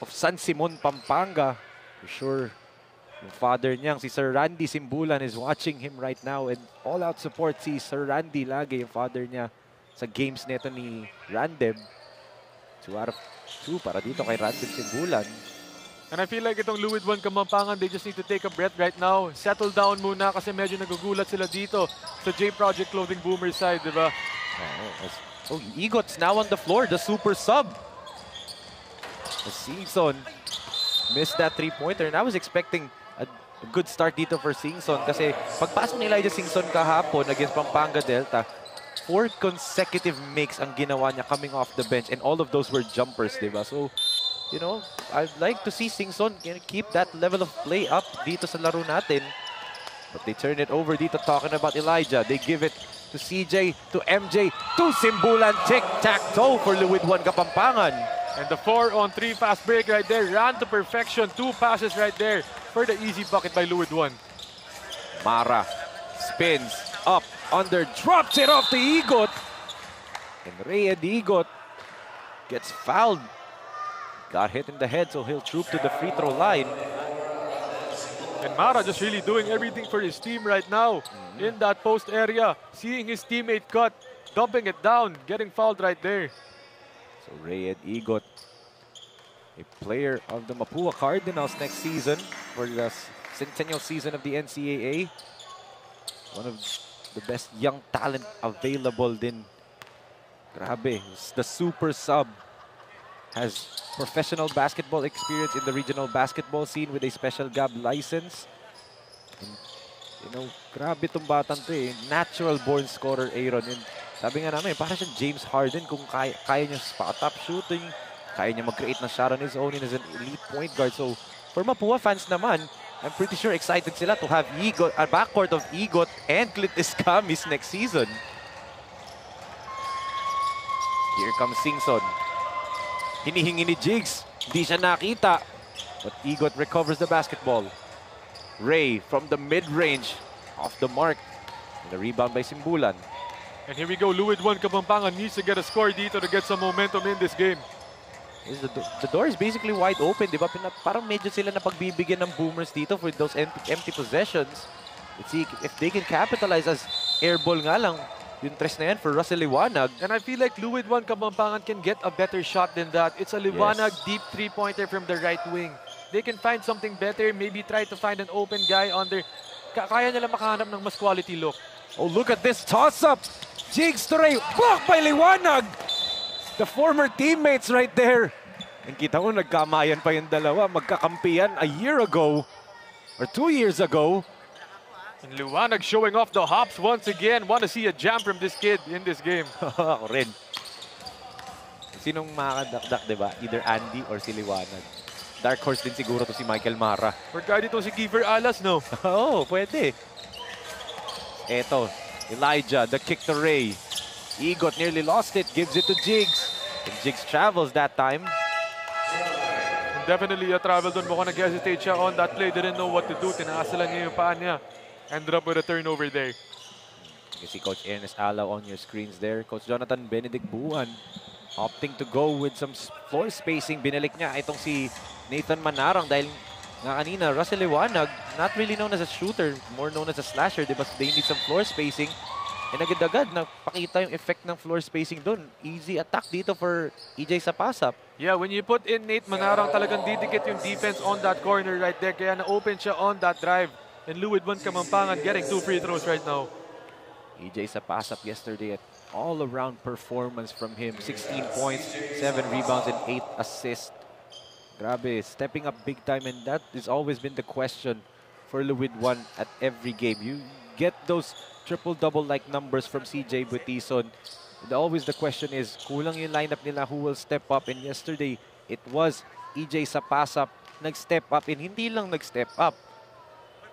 [SPEAKER 1] of San Simon, Pampanga. For sure, yung father niyang, si Sir Randy Simbulan, is watching him right now, and all-out support si Sir Randy lagi, yung father niya, sa games nito ni Randeb. 2 out of 2 para dito kay Randeb Simbulan.
[SPEAKER 2] And I feel like itong LUID 1 Kapampangan, they just need to take a breath right now. Settle down muna kasi medyo nagugulat sila dito sa J Project Clothing Boomer side, di ba?
[SPEAKER 1] Oh, Igot's now on the floor, the super sub. Singson missed that 3-pointer, and I was expecting a good start dito for Singson kasi pagpasok ni Elijah Singson kahapon against Pampanga Delta, 4 consecutive makes ang ginawa niya coming off the bench, and all of those were jumpers, diba? So, you know, I'd like to see Singson keep that level of play up dito sa laro natin. But they turn it over dito, talking about Elijah. They give it to CJ, to MJ, to Simbulan. Tic-tac-toe for LUID 1 Kapampangan.
[SPEAKER 2] And the 4-on-3 fast break right there, ran to perfection. 2 passes right there for the easy bucket by LUID 1.
[SPEAKER 1] Mara spins up, under, drops it off to Igot. And Reyed Igot gets fouled. Got hit in the head, so he'll troop to the free throw line.
[SPEAKER 2] And Mara just really doing everything for his team right now in that post area. Seeing his teammate cut, dumping it down, getting fouled right there.
[SPEAKER 1] So Reyed Igot, a player of the Mapua Cardinals next season for the centennial season of the NCAA. One of the best young talent available din. Grabe, the super sub. Has professional basketball experience in the regional basketball scene with a special GAB license. And, you know, grabe itong batang to eh. Natural born scorer, Aaron. And sabi nga namin, parang siyang James Harden kung kaya niya spot-up shooting, kaya niya mag-create ng shot on his own and as an elite point guard. So, for Mapua fans naman, I'm pretty sure excited sila to have Igot, a backcourt of Igot and Clint Escamis next season. Here comes Singson. Hinihingi ni Jigs. Hindi siya nakita. But Igot recovers the basketball. Ray from the mid-range. Off the mark. And the rebound by Simbulan.
[SPEAKER 2] And here we go. LUID 1 Kapampangan needs to get a score dito to get some momentum in this game.
[SPEAKER 1] The door is basically wide open, di ba? Parang medyo sila na pagbibigyan ng Boomers dito for those empty possessions. Let's see if they can capitalize as airball nga lang. Yung tres na yan for Russell Liwanag.
[SPEAKER 2] And I feel like LUID 1 Kapampangan can get a better shot than that. It's a Liwanag deep 3-pointer from the right wing. They can find something better, maybe try to find an open guy on their... Kaya nila makahanap ng mas quality look.
[SPEAKER 1] Oh, look at this toss-up. Jigs to Ray. Blocked by Liwanag. The former teammates right there. And kita mo, nagkamayan pa yung dalawa. Magkakampiyan a year ago or 2 years ago.
[SPEAKER 2] And Liwanag showing off the hops once again. Want to see a jam from this kid in this game.
[SPEAKER 1] Ako rin. Sinong makakadakdak, di ba? Either Andy or si Liwanag. Dark horse din siguro to si Michael Mara.
[SPEAKER 2] Or kaya dito si Kiefer Alas, no?
[SPEAKER 1] Oo, pwede. Eto, Elijah, the kick to Ray. Igot nearly lost it, gives it to Jigs. And Jigs travels that time.
[SPEAKER 2] And definitely a travel doon. Mukhang nag-hesitate siya on that play. Didn't know what to do. Tinaasalan niya yung paa niya. Ended up with a turnover there.
[SPEAKER 1] You can see Coach Ernest Alao on your screens there. Coach Jonathan Benedict Buwan opting to go with some floor spacing. Binalik niya itong si Nathan Manarang dahil nga kanina, Russell Liwanag
[SPEAKER 2] not really known as a shooter, more known as a slasher, diba? They need some floor spacing. And agad-agad, napakita yung effect ng floor spacing doon. Easy attack dito for EJ Sapasap. Yeah, when you put in Nate Manarang, talagang didikit yung defense on that corner right there. Kaya na-open siya on that drive. And LUID KAPAMPANGAN getting 2 free throws right now. EJ Sapasap yesterday at all-around performance from him. 16 points, 7 rebounds, and 8 assists. Grabe, stepping up big time, and that has always been the question for LUID at every game. You get those triple-double-like numbers from CJ Butison. Always the question is, kulang yung lineup nila, who will step up? And yesterday, it was EJ Sapasap nag-step up, and hindi lang nag-step up.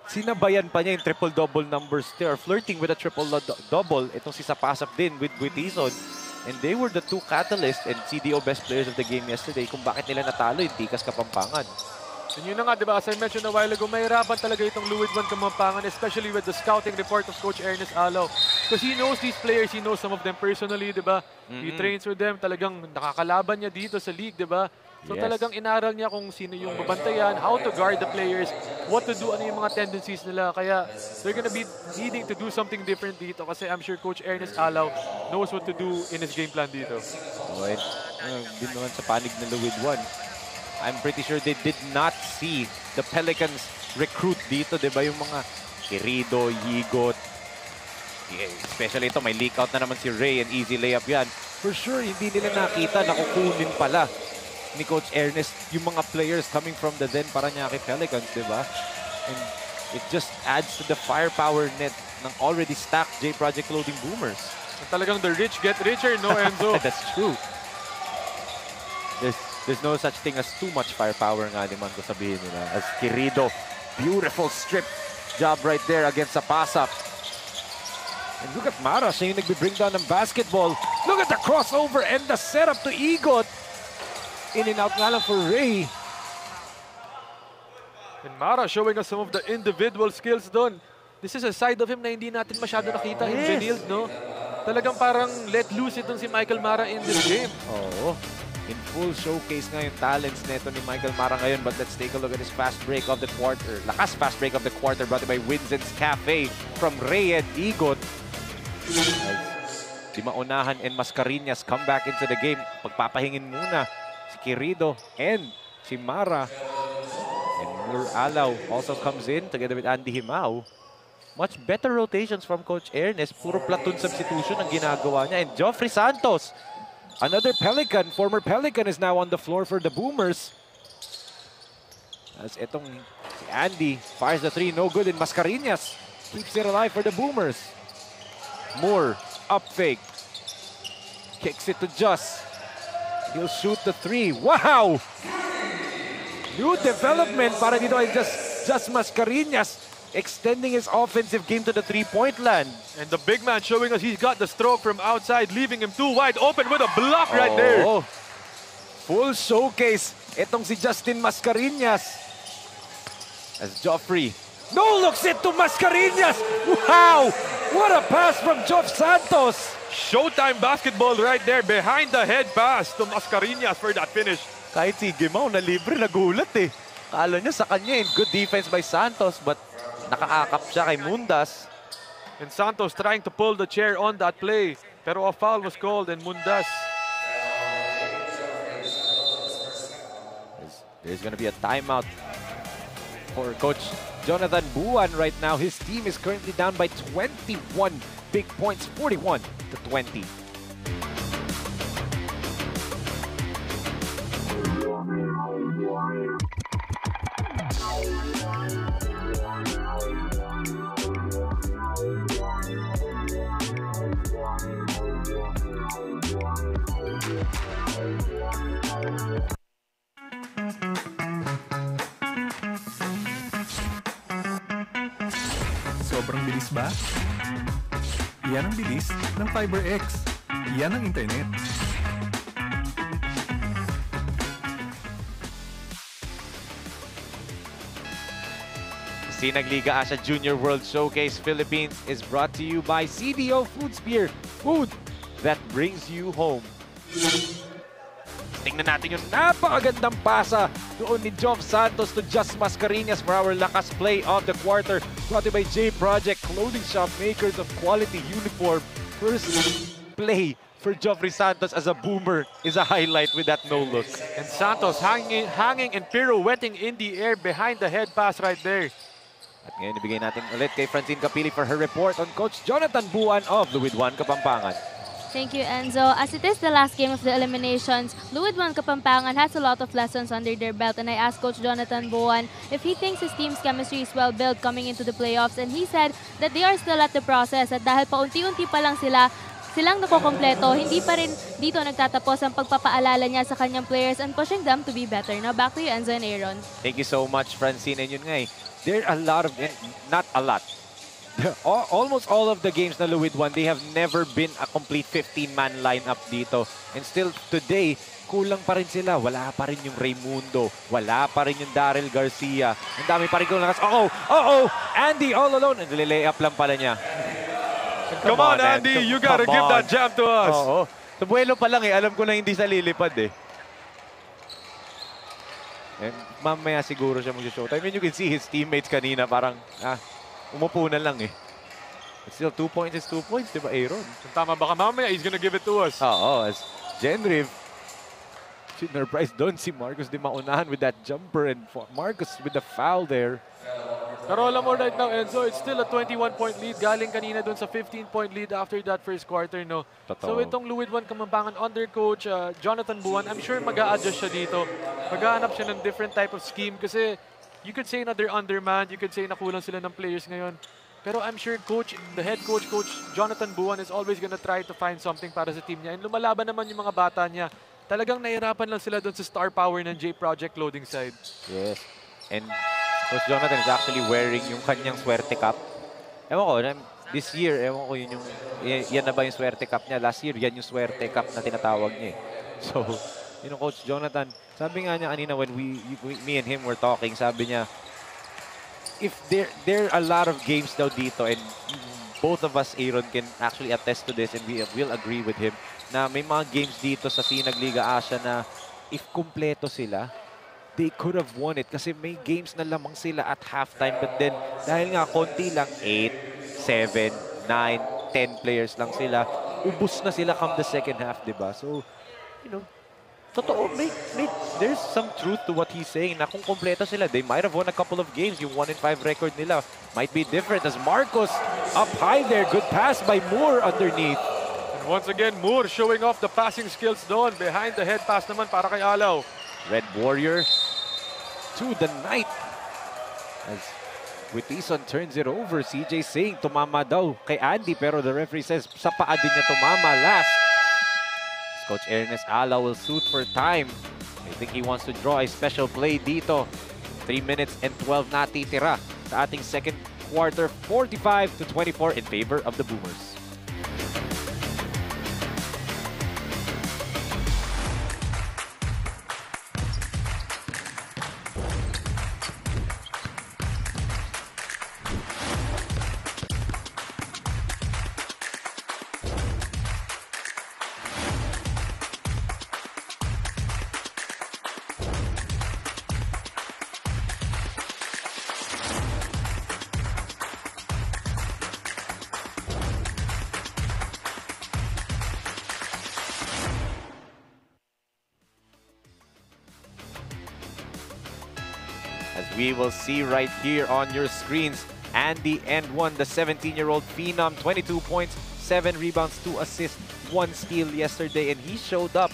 [SPEAKER 2] Sinabayan pa niya yung triple-double numbers there, flirting with a triple-double. Itong si Sapasap din with Butison. And they were the two catalysts and CDO best players of the game yesterday kung bakit nila natalo yung Tikas Kapampangan. And yun na nga, diba, as I mentioned a while ago, mahirapan talaga itong LUID Kamampangan, especially with the scouting report of Coach Ernest Alaw. Because he knows these players, he knows some of them personally, diba? He trains with them, talagang nakakalaban niya dito sa league, diba? So talagang inaral niya kung sino yung babantayan, how to guard the players, what to do, ano yung mga tendencies nila. Kaya they're gonna be needing to do something different dito kasi I'm sure Coach Ernest Alaw knows what to do in his game plan dito. Okay. Din naman sa panig na LUID 1. I'm pretty sure they did not see the Pelicans recruit dito, di ba? Yung mga Querido, Yigot. Especially ito, may leak out na naman si Ray and easy layup yan. For sure, hindi nila nakita na kukunin pala ni Coach Ernest yung mga players coming from the then Parañaque Pelicans, di ba? And it just adds to the firepower net ng already stacked J Project Clothing Boomers. Talagang the rich get richer, no, Enzo? That's true. There's no such thing as too much firepower nga naman ko sabihin nila. As Querido, beautiful strip job right there against Sapasap. And look at Mara, siya yung nagbe-bring down ng basketball. Look at the crossover and the setup to Igot. In and out nga lang for Ray. And Mara showing us some of the individual skills doon. This is a side of him na hindi natin masyado nakita in Benilde, no? Talagang parang let loose itong si Michael Mara in this game. Oo. In full showcase nga yung talents neto ni Michael Mara ngayon. But let's take a look at his fast break of the quarter. Lakas fast break of the quarter brought to by Winzen's Cafe from Ray and Igot. Di Maunahan and Mascareñas come back into the game. Pagpapahingin muna si Querido and si Mara. And Nur Alaw also comes in together with Andy Himao. Much better rotations from Coach Ernest. Puro platoon substitution ang ginagawa niya. And Joffrey Santos, another Pelican, former Pelican, is now on the floor for the Boomers. As itong si Andy fires the three, no good, and Mascareñas keeps it alive for the Boomers. Moore, up fake. Kicks it to Just. He'll shoot the three. Wow! New development para dito ay Just Mascareñas, extending his offensive game to the three-point land. And the big man showing us he's got the stroke from outside, leaving him too wide open with a block right there. Full showcase. Itong si Justin Mascareñas. As Joffrey no-looks it to Mascareñas. Wow! What a pass from Joff Santos. Showtime basketball right there. Behind the head pass to Mascareñas for that finish. Kahit si Gimao na libre, nagulat eh. Kala niya sa kanya eh. Good defense by Santos, but nakaakap siya kay Mundas. And Santos trying to pull the chair on that play. Pero a foul was called and Mundas. There's gonna be a timeout for Coach Jonathan Buwan right now. His team is currently down by 21 big points, 41-20.
[SPEAKER 7] Sobrang bilis ba? Yan ang bilis ng FiberX. Yan ang internet.
[SPEAKER 1] SINAG Liga Asya Junior World Showcase Philippines is brought to you by CDO Foods Beer, food that brings you home. Tingnan natin yung napakagandang pasa doon ni Jov Santos to Just Mascareñas for our lakas play of the quarter. Brought to you by J Project, clothing shop makers of quality uniform. First play for Joffrey Santos as a boomer is a highlight with that no-look.
[SPEAKER 2] And Santos hanging and pirouetting in the air behind the head pass right there.
[SPEAKER 1] At ngayon, ibigay natin ulit kay Francine Capili for her report on Coach Jonathan Buan of LUID 1 Kapampangan.
[SPEAKER 3] Thank you, Enzo. As it is the last game of the eliminations, LUID 1 Kapampangan has a lot of lessons under their belt, and I asked Coach Jonathan Buan if he thinks his team's chemistry is well built coming into the playoffs, and he said that they are still at the process at dahil paunti-unti pa lang silang nakokompleto, hindi pa rin dito nagtatapos ang pagpapaalala niya sa kanyang players and pushing them to be better. Now back to you, Enzo and Aaron.
[SPEAKER 1] Thank you so much, Francine. And yun nga there are a lot of, not a lot, almost all of the games na LUID 1, they have never been a complete 15-man lineup dito. And still today, kulang pa rin sila. Wala pa rin yung Raymundo. Wala pa rin yung Daryl Garcia. Ang dami pa rin kung lakas. Andy all alone. And lay up lang pala niya.
[SPEAKER 2] Come on, Andy, you gotta give that jam to us.
[SPEAKER 1] Sa buwelo pa lang alam ko na hindi sa lilipad And mamaya siguro siya mag-showtime. I mean, you can see his teammates kanina parang, umupo na lang But still, 2 points is 2 points, di ba, Aaron?
[SPEAKER 2] Tama baka mamaya, he's gonna give it to us.
[SPEAKER 1] As Genriv, sinurprise doon si Marcus di maunahan with that jumper and Marcus with the foul there.
[SPEAKER 2] Pero alam mo right now, Enzo, it's still a 21-point lead. Galing kanina dun sa 15-point lead after that first quarter, no?
[SPEAKER 1] Totoo.
[SPEAKER 2] So itong LUID 1 Kapampangan under coach Jonathan Buan, I'm sure mag-a-adjust siya dito. Mag-aanap siya ng different type of scheme kasi you could say na they're undermanned, you could say na kulang sila ng players ngayon. Pero I'm sure the head coach, Coach Jonathan Buan is always gonna try to find something para sa team niya. And lumalaban naman yung mga bata niya. Talagang nahirapan lang sila dun sa star power ng J Project loading side.
[SPEAKER 1] Yes. And Coach Jonathan is actually wearing yung kanyang swerte cup. Ewan ko, this year, yan na ba yung swerte cup niya? Last year, yan yung swerte cup na tinatawag niya So, Coach Jonathan, sabi nga niya kanina when me and him were talking, sabi niya, if there are a lot of games daw dito and both of us, Aaron, can actually attest to this and we will agree with him na may mga games dito sa SINAG Liga Asya na if kumpleto sila, they could have won it kasi may games na lamang sila at halftime but then dahil nga konti lang 8, 7, 9, 10 players lang sila, ubus na sila come the second half, diba? So, totoo, there's some truth to what he's saying na kung kompleto sila, they might have won a couple of games. Yung 1-5 record nila might be different as Marcos up high there. Good pass by Moore underneath.
[SPEAKER 2] And once again, Moore showing off the passing skills doon. Behind the head pass naman para kay Alaw.
[SPEAKER 1] Red Warrior to the night as Witison turns it over. CJ saying tumama daw kay Andy pero the referee says sa paa din niya tumama last. Coach Ernest Ala will suit for time. I think he wants to draw a special play dito. 3 minutes and 12 natitira sa ating second quarter. 45-24 in favor of the Boomers. As we will see right here on your screens, Andy N1, the 17-year-old phenom, 22 points, 7 rebounds, 2 assists, 1 steal yesterday, and he showed up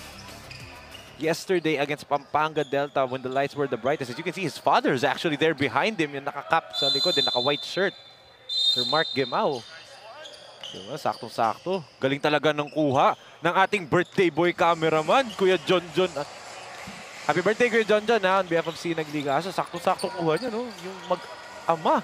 [SPEAKER 1] yesterday against Pampanga Delta when the lights were the brightest. As you can see, his father is actually there behind him, yung nakakap sa likod, and naka-white shirt. Sir Mark Gemao. Diba, saktong-sakto. Galing talaga ng kuha ng ating birthday boy cameraman, Kuya John. Happy birthday, Kuya John, on behalf of SINAG Liga Asya. Sakto-sakto kuha niya, no? Yung mag-ama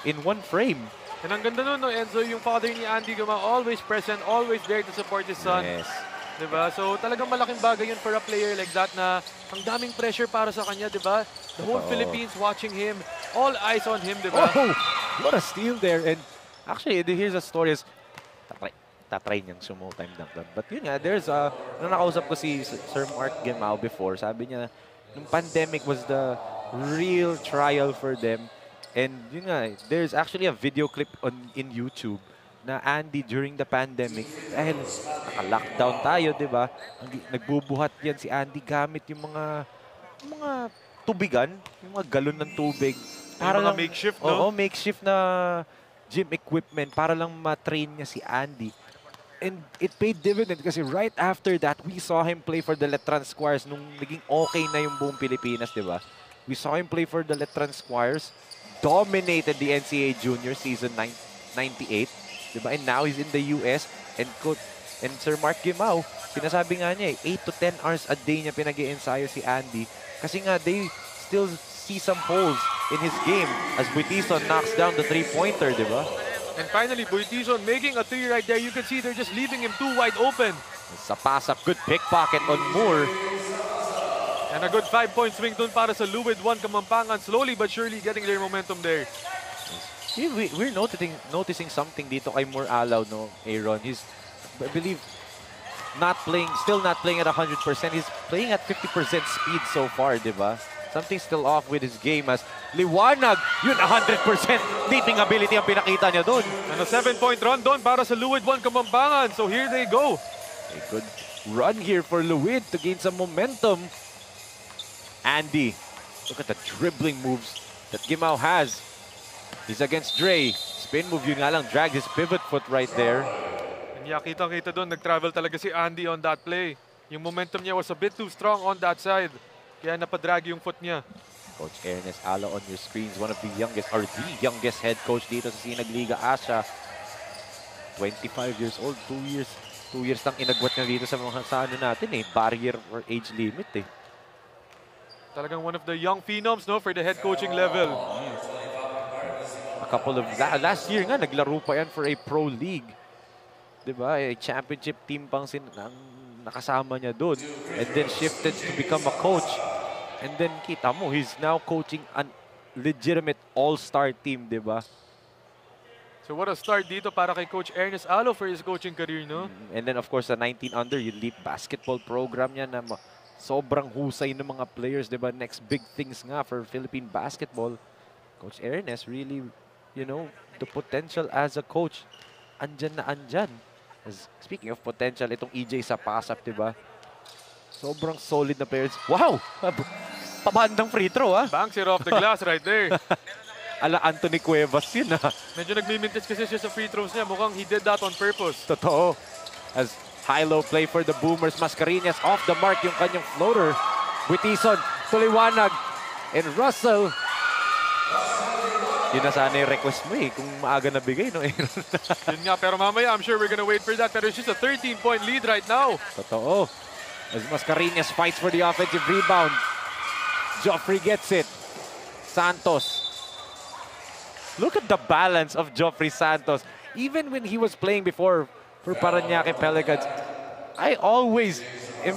[SPEAKER 1] in one frame.
[SPEAKER 2] And ang ganda nun, no, Enzo, yung father ni Andy Gama, always present, always there to support his son.
[SPEAKER 1] Yes.
[SPEAKER 2] Diba? So talagang malaking bagay yun for a player like that na ang daming pressure para sa kanya, diba? The whole Philippines watching him, all eyes on him, diba?
[SPEAKER 1] Oh, what a steal there. And actually, here's a story. tatry niyang sumo time dunk doon. But yun nga, there's nung nakausap ko si Sir Mark Gemao before, sabi niya, nung pandemic was the real trial for them. And yun nga, there's actually a video clip in YouTube na Andy during the pandemic, dahil naka-lockdown tayo, di ba? Nagbubuhat yan si Andy gamit yung mga tubigan, yung mga galon ng tubig. Para lang
[SPEAKER 2] makeshift, no?
[SPEAKER 1] Oo, makeshift na gym equipment para lang ma-train niya si Andy. And it paid dividend kasi right after that, we saw him play for the Letran Squires nung naging okay na yung buong Pilipinas, di ba? We saw him play for the Letran Squires, dominated the NCAA Junior season 98, di ba? And now he's in the US, and Sir Mark Gemao, sinasabi nga niya 8 to 10 hours a day niya pinag-i-ensayo si Andy kasi nga they still see some holes in his game as Buitison knocks down the three-pointer, di ba?
[SPEAKER 2] And finally, Buitison making a three right there. You can see they're just leaving him too wide open.
[SPEAKER 1] Sa pasak, good pickpocket on Moore.
[SPEAKER 2] And a good 5-point swing dun para sa LUID 1 Kapampangan. Slowly but surely getting their momentum there.
[SPEAKER 1] We're noticing something dito kay Moore Alaw, no, Aaron. He's, I believe, still not playing at 100%. He's playing at 50% speed so far, di ba? Something's still off with his game as liwanag, yun 100% leaping ability ang pinakita niya doon.
[SPEAKER 2] And a 7-point run doon para sa LUID 1 Kapampangan. So here they go.
[SPEAKER 1] A good run here for LUID to gain some momentum. Andy, look at the dribbling moves that Gemao has. He's against Dre. Spin move, yun nga lang, dragged his pivot foot right there.
[SPEAKER 2] And yeah, kitang-kita doon, nag-travel talaga si Andy on that play. Yung momentum niya was a bit too strong on that side. Kaya napadrag yung foot niya.
[SPEAKER 1] Coach Ernest Alo on your screens, one of the youngest, or the youngest head coach dito sa SINAG Liga Asya. 25 years old, 2 years lang inagwat na dito sa mga natin eh, barrier or age limit eh.
[SPEAKER 2] Talagang one of the young phenoms, no, for the head coaching level.
[SPEAKER 1] A couple of, last year nga, naglaro pa yan for a pro league. Diba? A championship team pang nakasama niya doon, and then shifted to become a coach, and then kita mo he's now coaching a legitimate all-star team, di ba?
[SPEAKER 2] So what a start dito para kay Coach Ernest Alo for his coaching career, no?
[SPEAKER 1] And then of course the 19 under yung leap basketball program niya na sobrang husay ng mga players, di ba? Next big things nga for Philippine basketball. Coach Ernest really, you know, the potential as a coach andyan na andyan. Speaking of potential, itong EJ sa pasap, diba? Sobrang solid na players. Wow! Pabandang free throw, ha?
[SPEAKER 2] Banks it off the glass right there.
[SPEAKER 1] Ala Anthony Cuevas yun, ha?
[SPEAKER 2] Medyo nagmimintis kasi siya sa free throws niya. Mukhang he did that on purpose.
[SPEAKER 1] Totoo. As high-low play for the Boomers. Mascareñas off the mark yung kanyang floater. Buitison, tuliwanag. And Russell. Yun na sana yung request mo eh, kung maaga nabigay, no?
[SPEAKER 2] Yun nga, pero mamaya, I'm sure we're gonna wait for that. Pero it's just a 13-point lead right now.
[SPEAKER 1] Totoo. As Mascareñas fights for the offensive rebound. Joffrey gets it. Santos. Look at the balance of Joffrey Santos. Even when he was playing before for Parañaque Pelicans, I always am,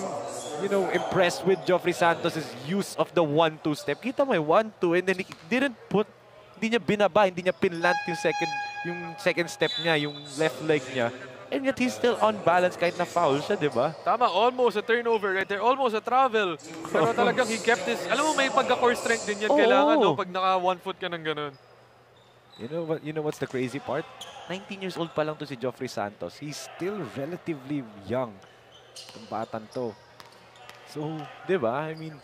[SPEAKER 1] you know, impressed with Joffrey Santos' use of the 1-2 step. Kita mo yung 1-2 and then he didn't put, hindi niya binaba, hindi niya pinlant yung second step niya, yung left leg niya. And yet he's still on balance kahit na foul siya, di ba?
[SPEAKER 2] Tama, almost a turnover right there, almost a travel. Pero talagang he kept his, alam mo may pagka-core strength din yan kailangan, no? Pag naka 1 foot ka ng ganun.
[SPEAKER 1] You know what's the crazy part? 19 years old pa lang to si Joffrey Santos. He's still relatively young. Ang batan to. So, di ba? I mean,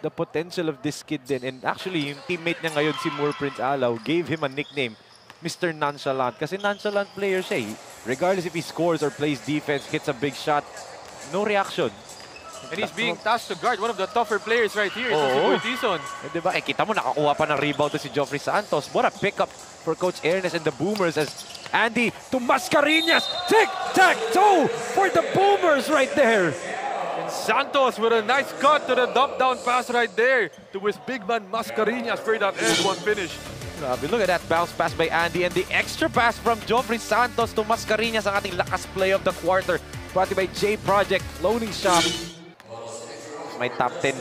[SPEAKER 1] the potential of this kid din. And actually, yung teammate niya ngayon, si Moore Prince Alaw, gave him a nickname, Mr. Nonchalant. Kasi nonchalant player siya eh. Regardless if he scores or plays defense, hits a big shot, no reaction.
[SPEAKER 2] And he's being tasked to guard one of the tougher players right here. Ito si Buitison.
[SPEAKER 1] Eh, diba? Eh, kita mo, nakakuha pa ng rebound to si Joffrey Santos. What a pickup for Coach Ernest and the Boomers as Andy to Mascareñas. Tic-tac-toe for the Boomers right there.
[SPEAKER 2] And Santos with a nice cut to the dump-down pass right there to his big man Mascareñas for that end one finish.
[SPEAKER 1] Grabe, look at that bounce pass by Andy and the extra pass from Joffrey Santos to Mascareñas, ang ating lakas play of the quarter. Brought to you by J Project Floating Shop. May top 10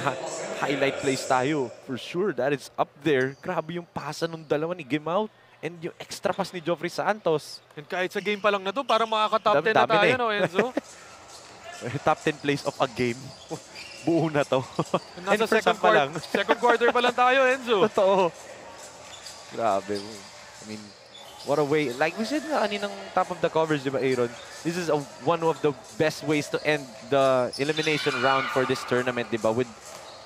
[SPEAKER 1] highlight plays tayo. For sure, that is up there. Grabe yung pasa ng dalawa ni Gemao And yung extra pass ni Joffrey Santos.
[SPEAKER 2] And kahit sa game pa lang na to, parang makaka-top 10 na
[SPEAKER 1] Dami
[SPEAKER 2] tayo,
[SPEAKER 1] na eh.
[SPEAKER 2] no, Enzo?
[SPEAKER 1] Top 10 plays of a game. Buo na to.
[SPEAKER 2] Nasa
[SPEAKER 1] And first
[SPEAKER 2] second,
[SPEAKER 1] half pa lang.
[SPEAKER 2] second quarter pa lang tayo, Enzo.
[SPEAKER 1] Totoo. Grabe. I mean, what a way. Like we said nga kaninang top of the coverage, di ba, Aaron? This is one of the best ways to end the elimination round for this tournament, di ba? With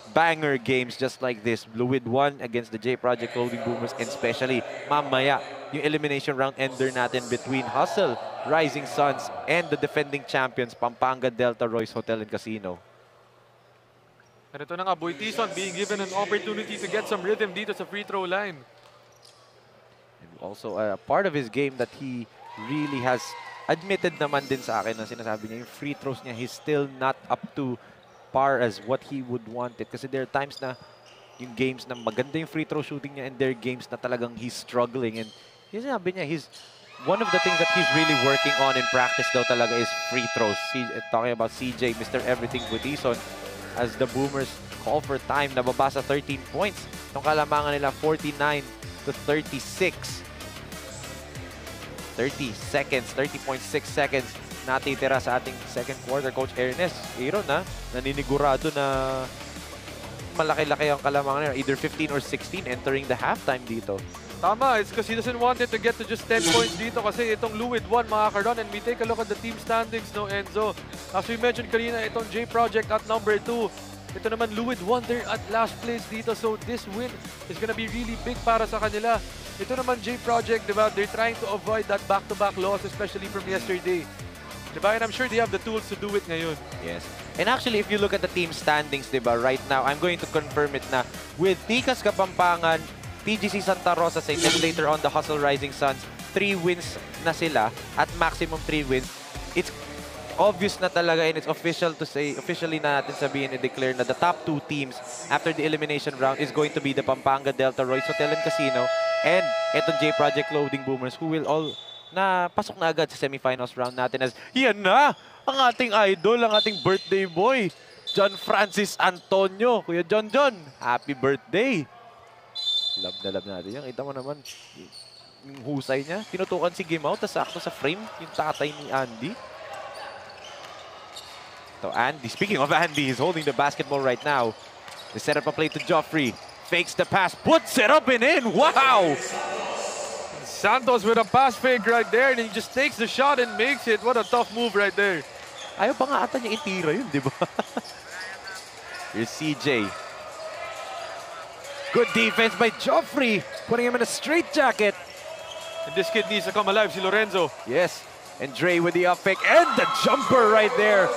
[SPEAKER 1] banger games just like this. LUID 1 against the J Project Loading Boomers, and especially mamaya yung elimination round ender natin between Hustle, Rising Suns, and the defending champions, Pampanga Delta Royce Hotel and Casino.
[SPEAKER 2] And ito na nga, Boy Tison being given an opportunity to get some rhythm dito sa free throw line.
[SPEAKER 1] And also, a part of his game that he really has admitted naman din sa akin na sinasabi niya, yung free throws niya, he's still not up to par as what he would want it. Kasi there are times na yung games na maganda yung free throw shooting niya, and there are games na talagang he's struggling. And yung sinabi niya, one of the things that he's really working on in practice daw talaga is free throws. Talking about CJ, Mr. Everything Buitison, as the Boomers call for time, nababa sa 13 points. Itong kalamangan nila, 49 to 36. 30 seconds, 30.6 seconds natitira sa ating second quarter. Coach Ernest, Aaron, naninigurado na malaki-laki ang kalamangan nila. Either 15 or 16 entering the halftime dito.
[SPEAKER 2] Tama, it's because he doesn't want it to get to just 10 points dito kasi itong LUID 1 makakaroon. And we take a look at the team standings, no, Enzo. As we mentioned kanina, itong J Project at number 2. Ito naman LUID 1, they're at last place dito. So this win is gonna be really big para sa kanila. Ito naman J Project, diba? They're trying to avoid that back-to-back loss, especially from yesterday. Diba? And I'm sure they have the tools to do it ngayon.
[SPEAKER 1] Yes. And actually, if you look at the team standings, diba, right now, I'm going to confirm it na with Tikas Kapampangan, PGC Santa Rosa, and then later on the Hustle Rising Suns, 3 wins na sila at maximum 3 wins. It's obvious na talaga, and it's official to say, officially na natin sabihin and declare na the top 2 teams after the elimination round is going to be the Pampanga Delta Royce Hotel and Casino and itong J Project Loading Boomers, who will all na pasok na agad sa semifinals round natin as yan na ang ating idol, ang ating birthday boy, John Francis Antonio. Kuya John, happy birthday. Love na natin yan. Kita mo naman yung husay niya. Tinutukan si Gimao, tas sakto sa frame yung tatay ni Andy. So Andy, speaking of Andy, he's holding the basketball right now. They set up a play to Joffrey. Fakes the pass, puts it up and in. Wow!
[SPEAKER 2] Santos with a pass fake right there, and he just takes the shot and makes it. What a tough move right there.
[SPEAKER 1] Ayaw pa nga ata niya itira yun, di ba? Here's CJ. Good defense by Joffrey, putting him in a straitjacket.
[SPEAKER 2] And this kid needs to come alive, si Lorenzo.
[SPEAKER 1] Yes, and Dre with the up fake and the jumper right there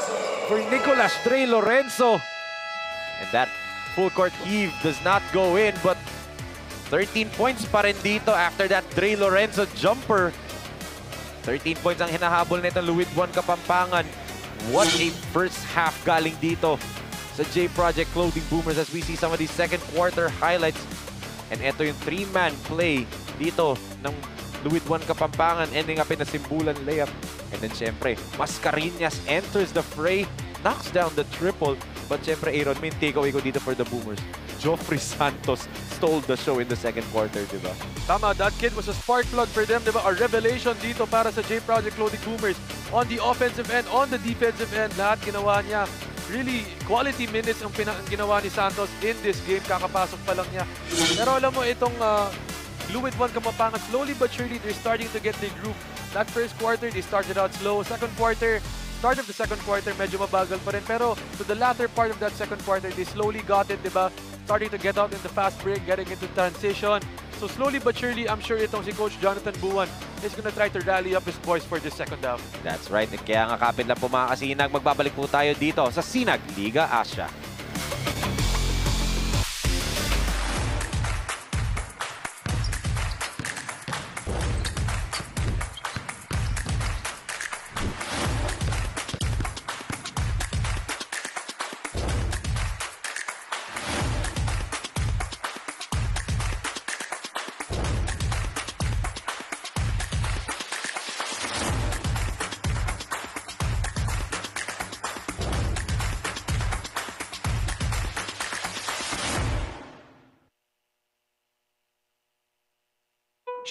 [SPEAKER 1] for Nicolas Dre Lorenzo. And that full court heave does not go in, but 13 points pa rin dito after that Dre Lorenzo jumper. 13 points ang hinahabol nito LUID 1 Kapampangan. What a first half galing dito sa J Project Loading Boomers as we see some of these second quarter highlights. And ito yung 3-man play dito ng LUID 1 Kapampangan, ending up in a simbulan layup. And then syempre, Mascareñas enters the fray, knocks down the triple. But syempre, Aaron, may takeaway ko dito for the Boomers. Joffrey Santos stole the show in the second quarter, di ba?
[SPEAKER 2] Tama, that kid was a spark plug for them, di ba? A revelation dito para sa J Project Loading Boomers. On the offensive end, on the defensive end, lahat ginawa niya. Really, quality minutes ang ginawa ni Santos in this game. Kakapasok pa lang niya. Pero alam mo, itong LUID 1 Kapampangan, slowly but surely, they're starting to get their groove. That first quarter, they started out slow. Second quarter, start of the second quarter, medyo mabagal pa rin. Pero to the latter part of that second quarter, they slowly got it, di ba? Starting to get out in the fast break, getting into transition. So slowly but surely, I'm sure itong si Coach Jonathan Buwan is gonna try to rally up his boys for this second half.
[SPEAKER 1] That's right. Kaya nga kapit lang po mga kasinag, magbabalik po tayo dito sa SINAG Liga Asya.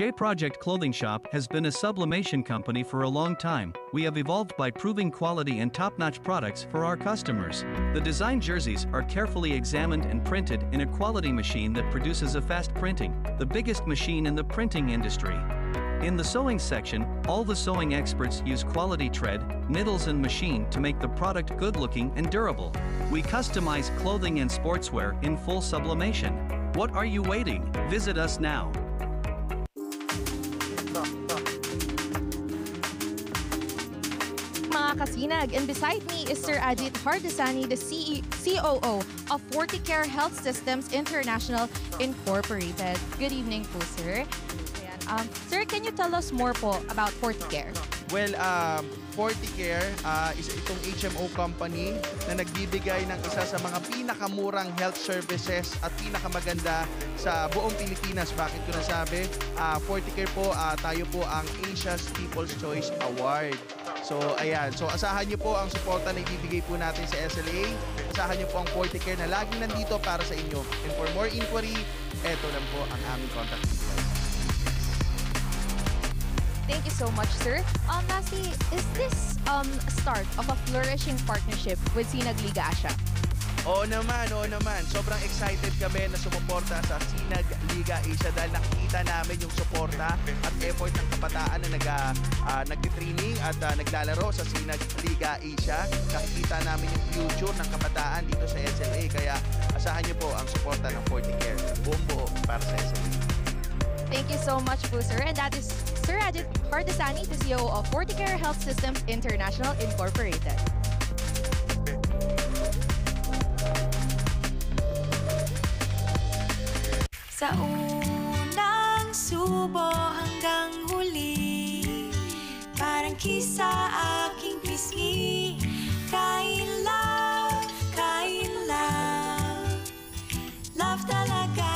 [SPEAKER 5] J Project Clothing Shop has been a sublimation company for a long time. We have evolved by proving quality and top-notch products for our customers. The design jerseys are carefully examined and printed in a quality machine that produces a fast printing, the biggest machine in the printing industry. In the sewing section, all the sewing experts use quality thread, needles and machine to make the product good-looking and durable. We customize clothing and sportswear in full sublimation. What are you waiting? Visit us now.
[SPEAKER 8] Mga kasinag, and beside me is Sir Ajit Hardasani, the COO of Forticare Health Systems International Incorporated. Good evening po, sir. Ayan. Sir, can you tell us more po about Forticare?
[SPEAKER 9] Well, Forticare is itong HMO company na nagbibigay ng isa sa mga pinakamurang health services at pinakamaganda sa buong Pilipinas. Bakit ko nasabi? Forticare po, tayo po ang Asia's People's Choice Award. So, ayan. So, asahan nyo po ang suporta na ibibigay po natin sa SLA. Asahan nyo po ang Forticare na laging nandito para sa inyo. And for more inquiry, eto lang po ang aming contact details.
[SPEAKER 8] Thank you so much, sir. Lastly, is this a start of a flourishing partnership with SINAG Liga ASYA?
[SPEAKER 9] Oo naman, oo naman. Sobrang excited kami na sumuporta sa SINAG Liga Asia dahil nakikita namin yung suporta at effort ng kabataan na nag-training at naglalaro sa SINAG Liga Asia. Nakikita namin yung future ng kabataan dito sa SLA. Kaya asahan niyo po ang suporta ng Forticare. Buong buo para sa SLA.
[SPEAKER 8] Thank you so much po, sir. And that is Sir Ajit Hardasani, the CEO of Forticare Health Systems International Incorporated.
[SPEAKER 6] Sa unang subo hanggang huli, parang kisa aking pisngi. Kain love, love talaga.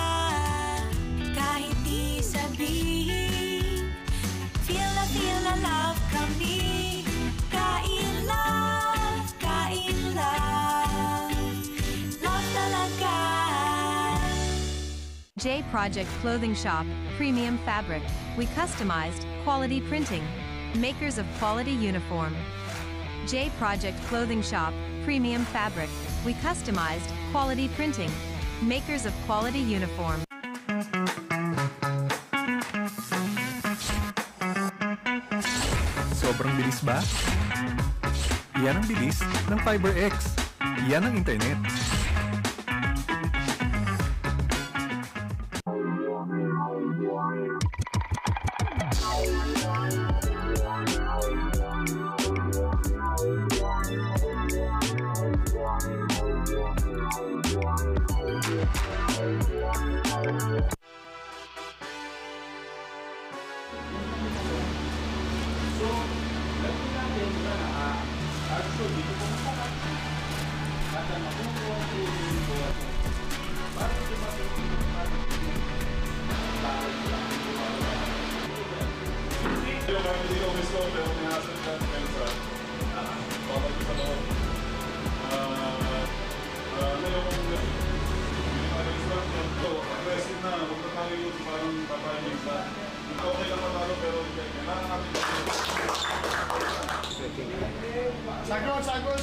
[SPEAKER 6] Kahit di sabihin, feel na love kami. Kain love, love talaga.
[SPEAKER 10] J Project Clothing Shop, Premium Fabric. We customized, quality printing. Makers of quality uniform. J Project Clothing Shop, Premium Fabric. We customized, quality printing. Makers of quality uniform.
[SPEAKER 7] Sobrang bilis ba? Yan ang bilis ng FiberX. Yan ang internet.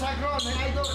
[SPEAKER 11] Sagron, may idol!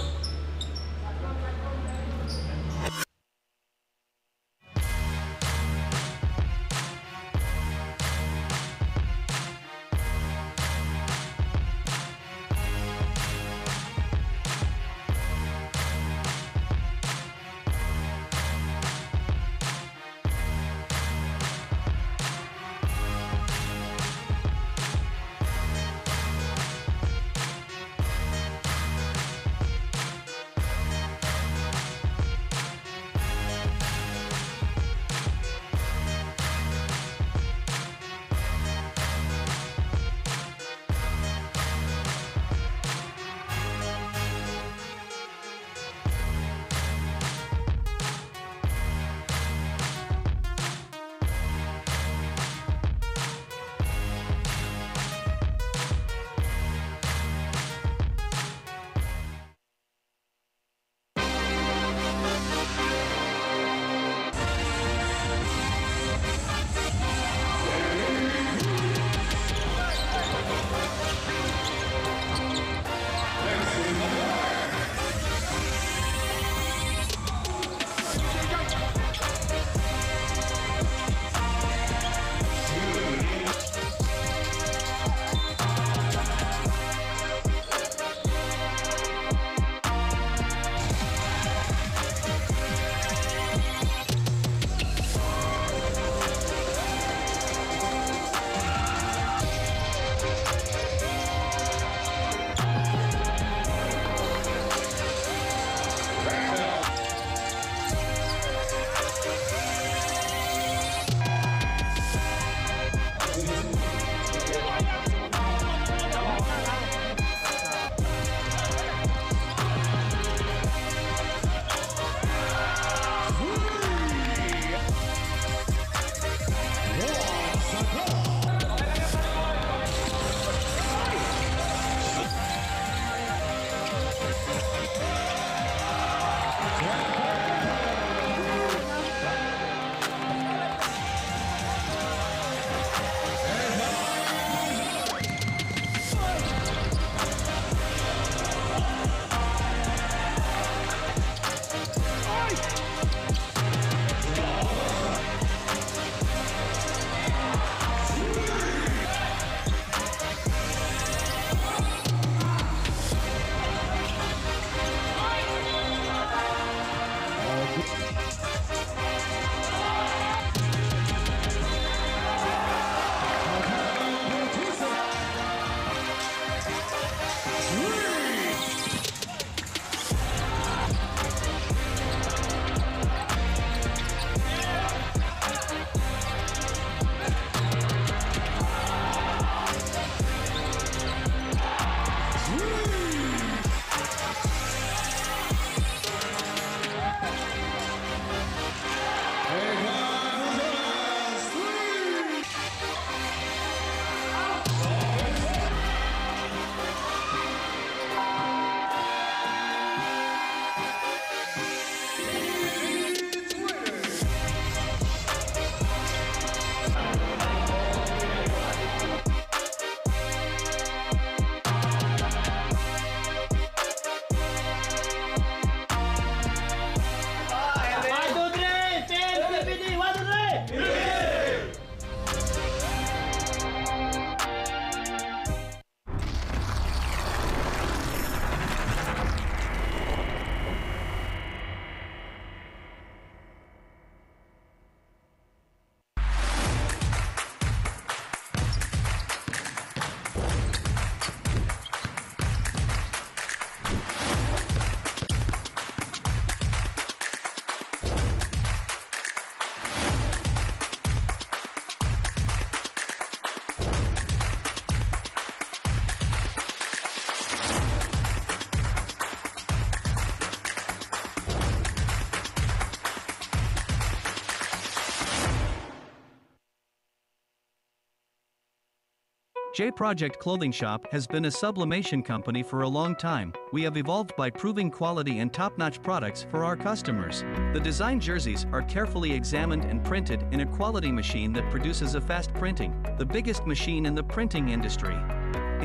[SPEAKER 5] J Project Clothing Shop has been a sublimation company for a long time. We have evolved by proving quality and top-notch products for our customers. The design jerseys are carefully examined and printed in a quality machine that produces a fast printing, the biggest machine in the printing industry.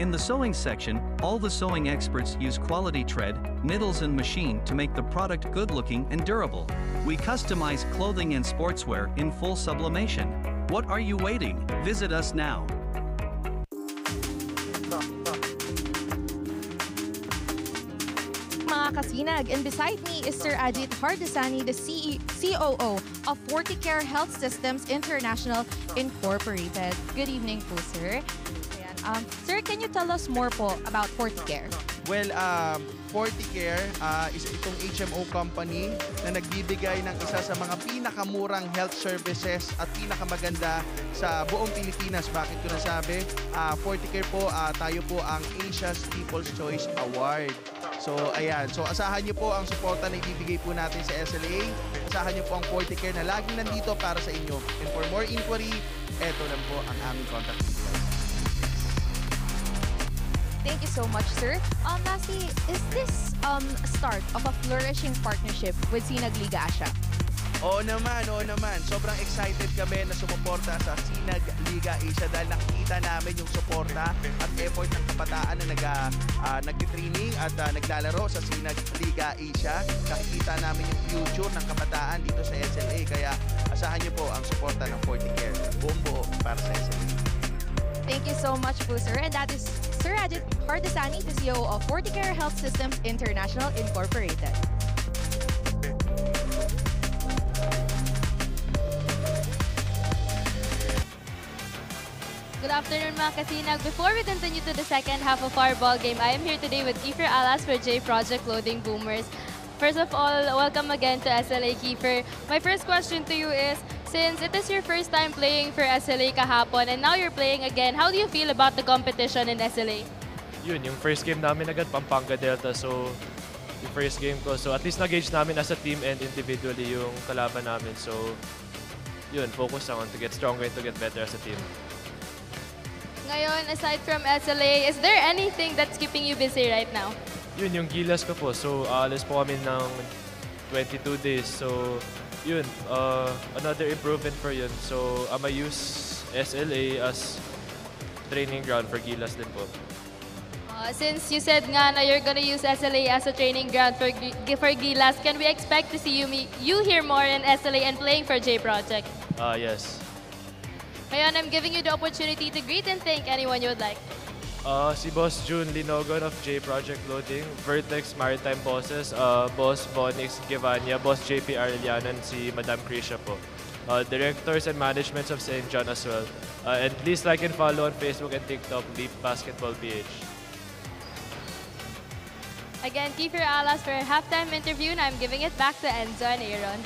[SPEAKER 5] In the sewing section, all the sewing experts use quality thread, needles and machine to make the product good-looking and durable. We customize clothing and sportswear in full sublimation. What are you waiting? Visit us now.
[SPEAKER 8] Mga kasinag, and beside me is Sir Ajit Hardasani, the COO of Forticare Health Systems International Incorporated. Good evening po, sir. Ayan. Sir, can you tell us more po about Forticare?
[SPEAKER 9] Well, Forticare is itong HMO company na nagbibigay ng isa sa mga pinakamurang health services at pinakamaganda sa buong Pilipinas. Bakit ko nasabi? Forticare po, tayo po ang Asia's People's Choice Award. So, ayan. So, asahan niyo po ang suporta na ibibigay po natin sa SLA. Asahan niyo po ang Forticare na laging nandito para sa inyo. And for more inquiry, eto lang po ang aming contact details.
[SPEAKER 8] Thank you so much, sir. Lastly, is this a start of a flourishing partnership with SINAG Liga ASYA?
[SPEAKER 9] Oo naman, oo naman. Sobrang excited kami na sumuporta sa SINAG Liga Asia dahil nakikita namin yung suporta at effort ng kabataan na nag-training at naglalaro sa SINAG Liga Asia. Nakikita namin yung future ng kabataan dito sa SLA. Kaya asahan niyo po ang suporta ng Forticare. Buong buo para sa SLA.
[SPEAKER 8] Thank you so much po, sir. And that is Sir Ajit Hardasani, the CEO of Forticare Health Systems International Incorporated.
[SPEAKER 3] Good afternoon mga kasinag. Before we continue to the second half of our ball game, I am here today with Kiefer Alas for J Project Clothing Boomers. First of all, welcome again to SLA, Kiefer. My first question to you is, since it is your first time playing for SLA kahapon and now you're playing again, how do you feel about the competition in SLA?
[SPEAKER 2] Yun, yung first game namin agad, Pampanga Delta. So, yung first game ko. So, at least na-gauge namin as a team and individually yung kalaban namin. So, yun, focus on to get stronger and to get better as a team.
[SPEAKER 3] Ngayon, aside from SLA, is there anything that's keeping you busy right now?
[SPEAKER 2] Yun, yung gilas ko po. So, alis po kami ng 22 days. So, yun, another improvement for yun. So, I'm gonna use SLA as training ground for gilas din po.
[SPEAKER 3] Since you said nga na you're gonna use SLA as a training ground for Gilas, can we expect to see you here more in SLA and playing for J Project?
[SPEAKER 2] Yes.
[SPEAKER 3] Ngayon, I'm giving you the opportunity to greet and thank anyone you would like.
[SPEAKER 2] Si Boss June Linogon of J Project Clothing, Vertex Maritime Bosses, Boss Bonix Gevania, Boss JP Arellano, si Madam Krisha po. Directors and managements of St. John as well. And please like and follow on Facebook and TikTok, Deep Basketball PH.
[SPEAKER 3] Again, Kiefer Alas for a halftime interview, and I'm giving it back to Enzo and Aaron.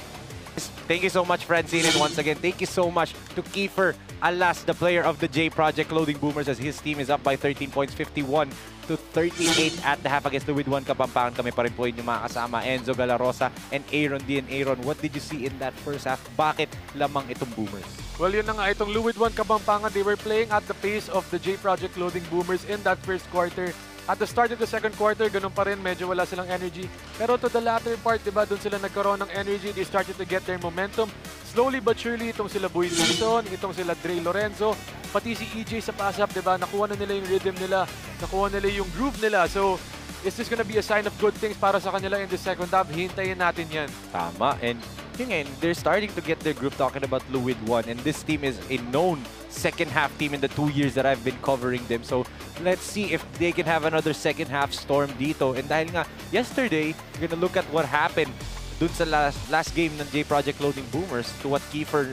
[SPEAKER 1] Thank you so much, Francine. And once again, thank you so much to Kiefer Alas, the player of the J Project Clothing Boomers, as his team is up by 13 points, 51 to 38 at the half against the LUID 1 Kapampangan. Kami pa rin po yung mga kasama, Enzo Galarosa and Aaron D. And Aaron, what did you see in that first half? Bakit lamang itong Boomers?
[SPEAKER 2] Well, yun na nga, itong LUID 1 Kapampangan, they were playing at the pace of the J Project Clothing Boomers in that first quarter. At the start of the second quarter, ganun pa rin, medyo wala silang energy. Pero to the latter part, diba, doon sila nagkaroon ng energy. They started to get their momentum. Slowly but surely, itong sila Boy Dixon, itong sila Dre Lorenzo, pati si EJ sa pass-up, diba, nakuha na nila yung rhythm nila, nakuha nila yung groove nila. So, is this gonna be a sign of good things para sa kanila in the second half? Hintayin natin yan.
[SPEAKER 1] Tama. And yun nga, they're starting to get their groove talking about LUID 1. And this team is a known second half team in the 2 years that I've been covering them. So let's see if they can have another second half storm dito. And dahil nga, yesterday, you're gonna look at what happened dun sa last game ng J Project Clothing Boomers, to what Kiefer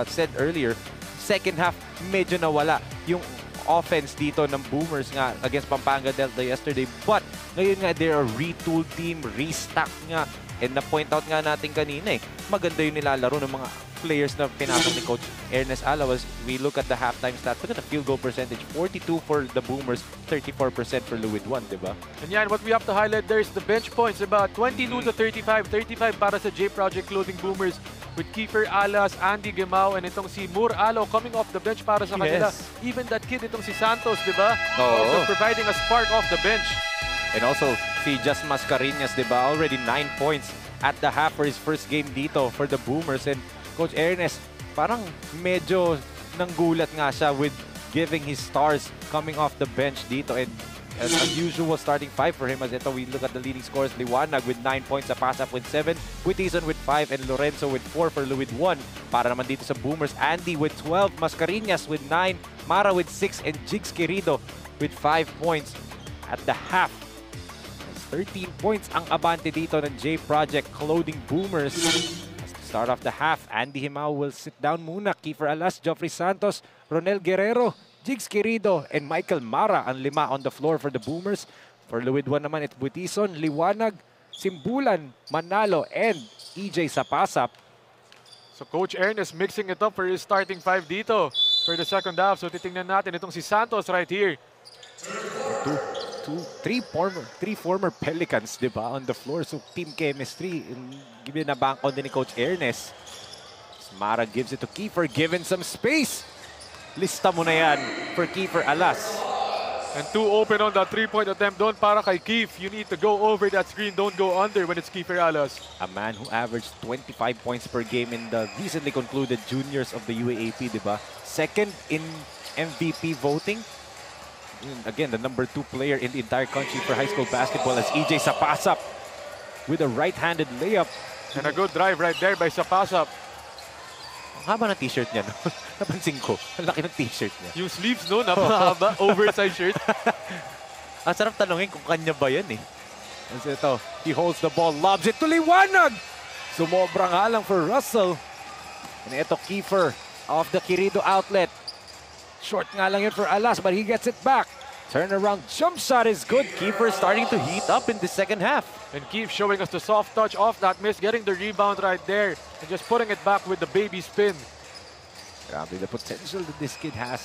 [SPEAKER 1] said earlier. Second half, medyo nawala yung offense dito ng Boomers nga against Pampanga Delta yesterday. But ngayon nga, they're a retooled team, restock nga. And na-point out nga natin kanina maganda yung nilalaro ng mga players na pinasok ni Coach Ernest Alawas. We look at the halftime stats. Look at the field goal percentage. 42 for the Boomers, 34% for LUID 1, diba?
[SPEAKER 2] And yan, what we have to highlight there is the bench points. About 22 to 35. 35 para sa J Project Clothing Boomers. with Kiefer Alas, Andy Gemao, and itong si Moore Alo coming off the bench para sa kanila. Even that kid, itong si Santos, di ba? Also providing a spark off the bench.
[SPEAKER 1] And also, si Just Mascareñas, di ba? Already 9 points at the half for his first game dito for the Boomers. And Coach Ernest, parang medyo nanggulat nga siya with giving his stars coming off the bench dito. And an unusual starting 5 for him as ito we look at the leading scores. Liwanag with 9 points, Sapasap with 7, Buitizon with 5, and Lorenzo with 4 for LUID 1. Para naman dito sa Boomers, Andy with 12, Mascareñas with 9, Mara with 6, and Jigs Querido with 5 points at the half. 13 points ang abante dito ng J Project Clothing Boomers. As to start off the half, Andy Himao will sit down muna. Kiefer Alas, Joffrey Santos, Ronel Guerrero, Jigs Querido, and Michael Mara ang 5 on the floor for the Boomers. For LUID 1 naman, it's Buitizon, Liwanag, Simbulan, Manalo, and EJ Sapasap.
[SPEAKER 2] So Coach Ernest mixing it up for his starting 5 dito for the second half. So titingnan natin itong si Santos right here.
[SPEAKER 1] Three former Pelicans, di ba, on the floor. So team chemistry, given na bank on din ni Coach Ernest. Mara gives it to Kiefer, given some space. Lista mo na yan for Kiefer Alas.
[SPEAKER 2] And 2 open on that 3-point attempt doon para kay Keef. You need to go over that screen, don't go under when it's Kiefer Alas.
[SPEAKER 1] A man who averaged 25 points per game in the recently concluded juniors of the UAAP, di ba? Second in MVP voting. Again, the #2 player in the entire country for high school basketball as EJ Sapasap with a right-handed layup.
[SPEAKER 2] And a good drive right there by Sapasap.
[SPEAKER 1] Ang haba ng t-shirt niya, no? Napansin ko. Ang laki ng t-shirt niya.
[SPEAKER 2] Yung sleeves, no? Napakahaba. Oversized shirt.
[SPEAKER 1] Ang sarap tanongin kung kanya ba yan, eh. Kasi ito, he holds the ball, lobs it to Liwanag! Sumobra nga lang for Russell. And ito, Kiefer off the Querido outlet. Short nga lang yun for Alas, but he gets it back. Turnaround jump shot is good. Kiefer starting to heat up in the second half.
[SPEAKER 2] And Keef showing us the soft touch off that miss, getting the rebound right there, and just putting it back with the baby spin.
[SPEAKER 1] Grabe, the potential that this kid has.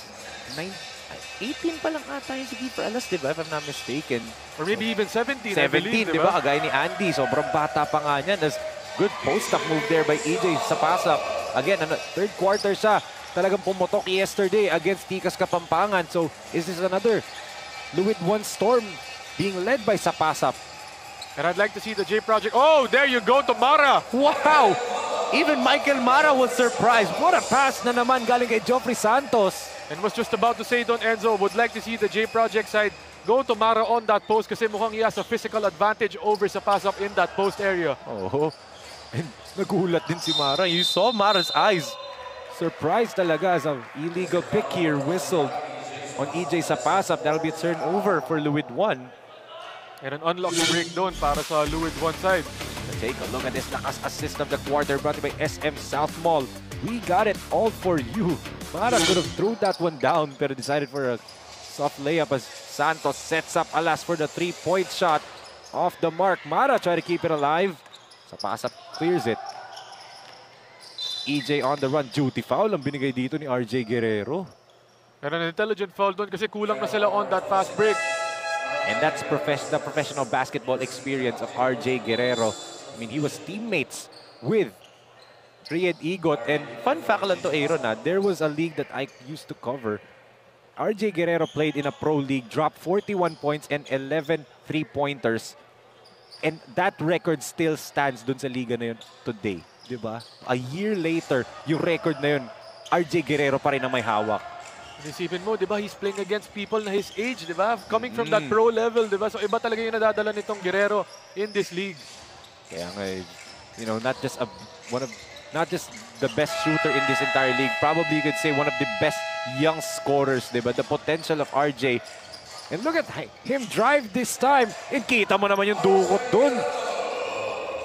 [SPEAKER 1] 18 pa lang ata yung si Kiefer Alas, di ba? If I'm not mistaken.
[SPEAKER 2] Or maybe even 17,
[SPEAKER 1] 17,
[SPEAKER 2] I believe,
[SPEAKER 1] di ba? Kagaya ni Andy, sobrang bata pa nga niyan. There's good post-up move there by EJ Sapasap. Again, third quarter siya. Talagang pumutok yesterday against Tikas Kapampangan. So, is this another LUID 1 storm being led by Sapasap?
[SPEAKER 2] And I'd like to see the J Project. Oh, there you go to Mara.
[SPEAKER 1] Wow! Even Michael Mara was surprised. What a pass na naman galing kay Joffrey Santos.
[SPEAKER 2] And was just about to say, Don Enzo, would like to see the J Project side go to Mara on that post kasi mukhang he has a physical advantage over Sapasap in that post area.
[SPEAKER 1] Oh, and nagulat din si Mara. You saw Mara's eyes. Surprised talaga as an illegal pick here whistled on EJ Sapasap. That'll be a turnover for LUID 1.
[SPEAKER 2] And an unlucky break doon para sa LUID 1 side.
[SPEAKER 1] Take a look at this lakas assist of the quarter brought to you by SM South Mall. We got it all for you. Mara could have threw that one down pero decided for a soft layup as Santos sets up Alas for the 3-point shot off the mark. Mara try to keep it alive. Sapasap clears it. EJ on the run. Duty foul ang binigay dito ni RJ Guerrero.
[SPEAKER 2] And an intelligent foul doon kasi kulang na sila on that fast break.
[SPEAKER 1] And that's the professional basketball experience of RJ Guerrero. I mean, he was teammates with Riyad Igot. And fun fact lang to, Aaron, there was a league that I used to cover. RJ Guerrero played in a pro league, dropped 41 points and 11 3-pointers. And that record still stands dun sa liga na yun today. Diba? A year later, yung record na yun, RJ Guerrero pa rin ang may hawak.
[SPEAKER 2] Isipin mo, di ba, he's playing against people na his age, di ba? Coming from that pro level, di ba? So iba talaga yung nadadala nitong Guerrero in this league.
[SPEAKER 1] Kaya nga, you know, not just the best shooter in this entire league, probably you could say one of the best young scorers, di ba? The potential of RJ. And look at him drive this time. And kita mo naman yung dukot dun.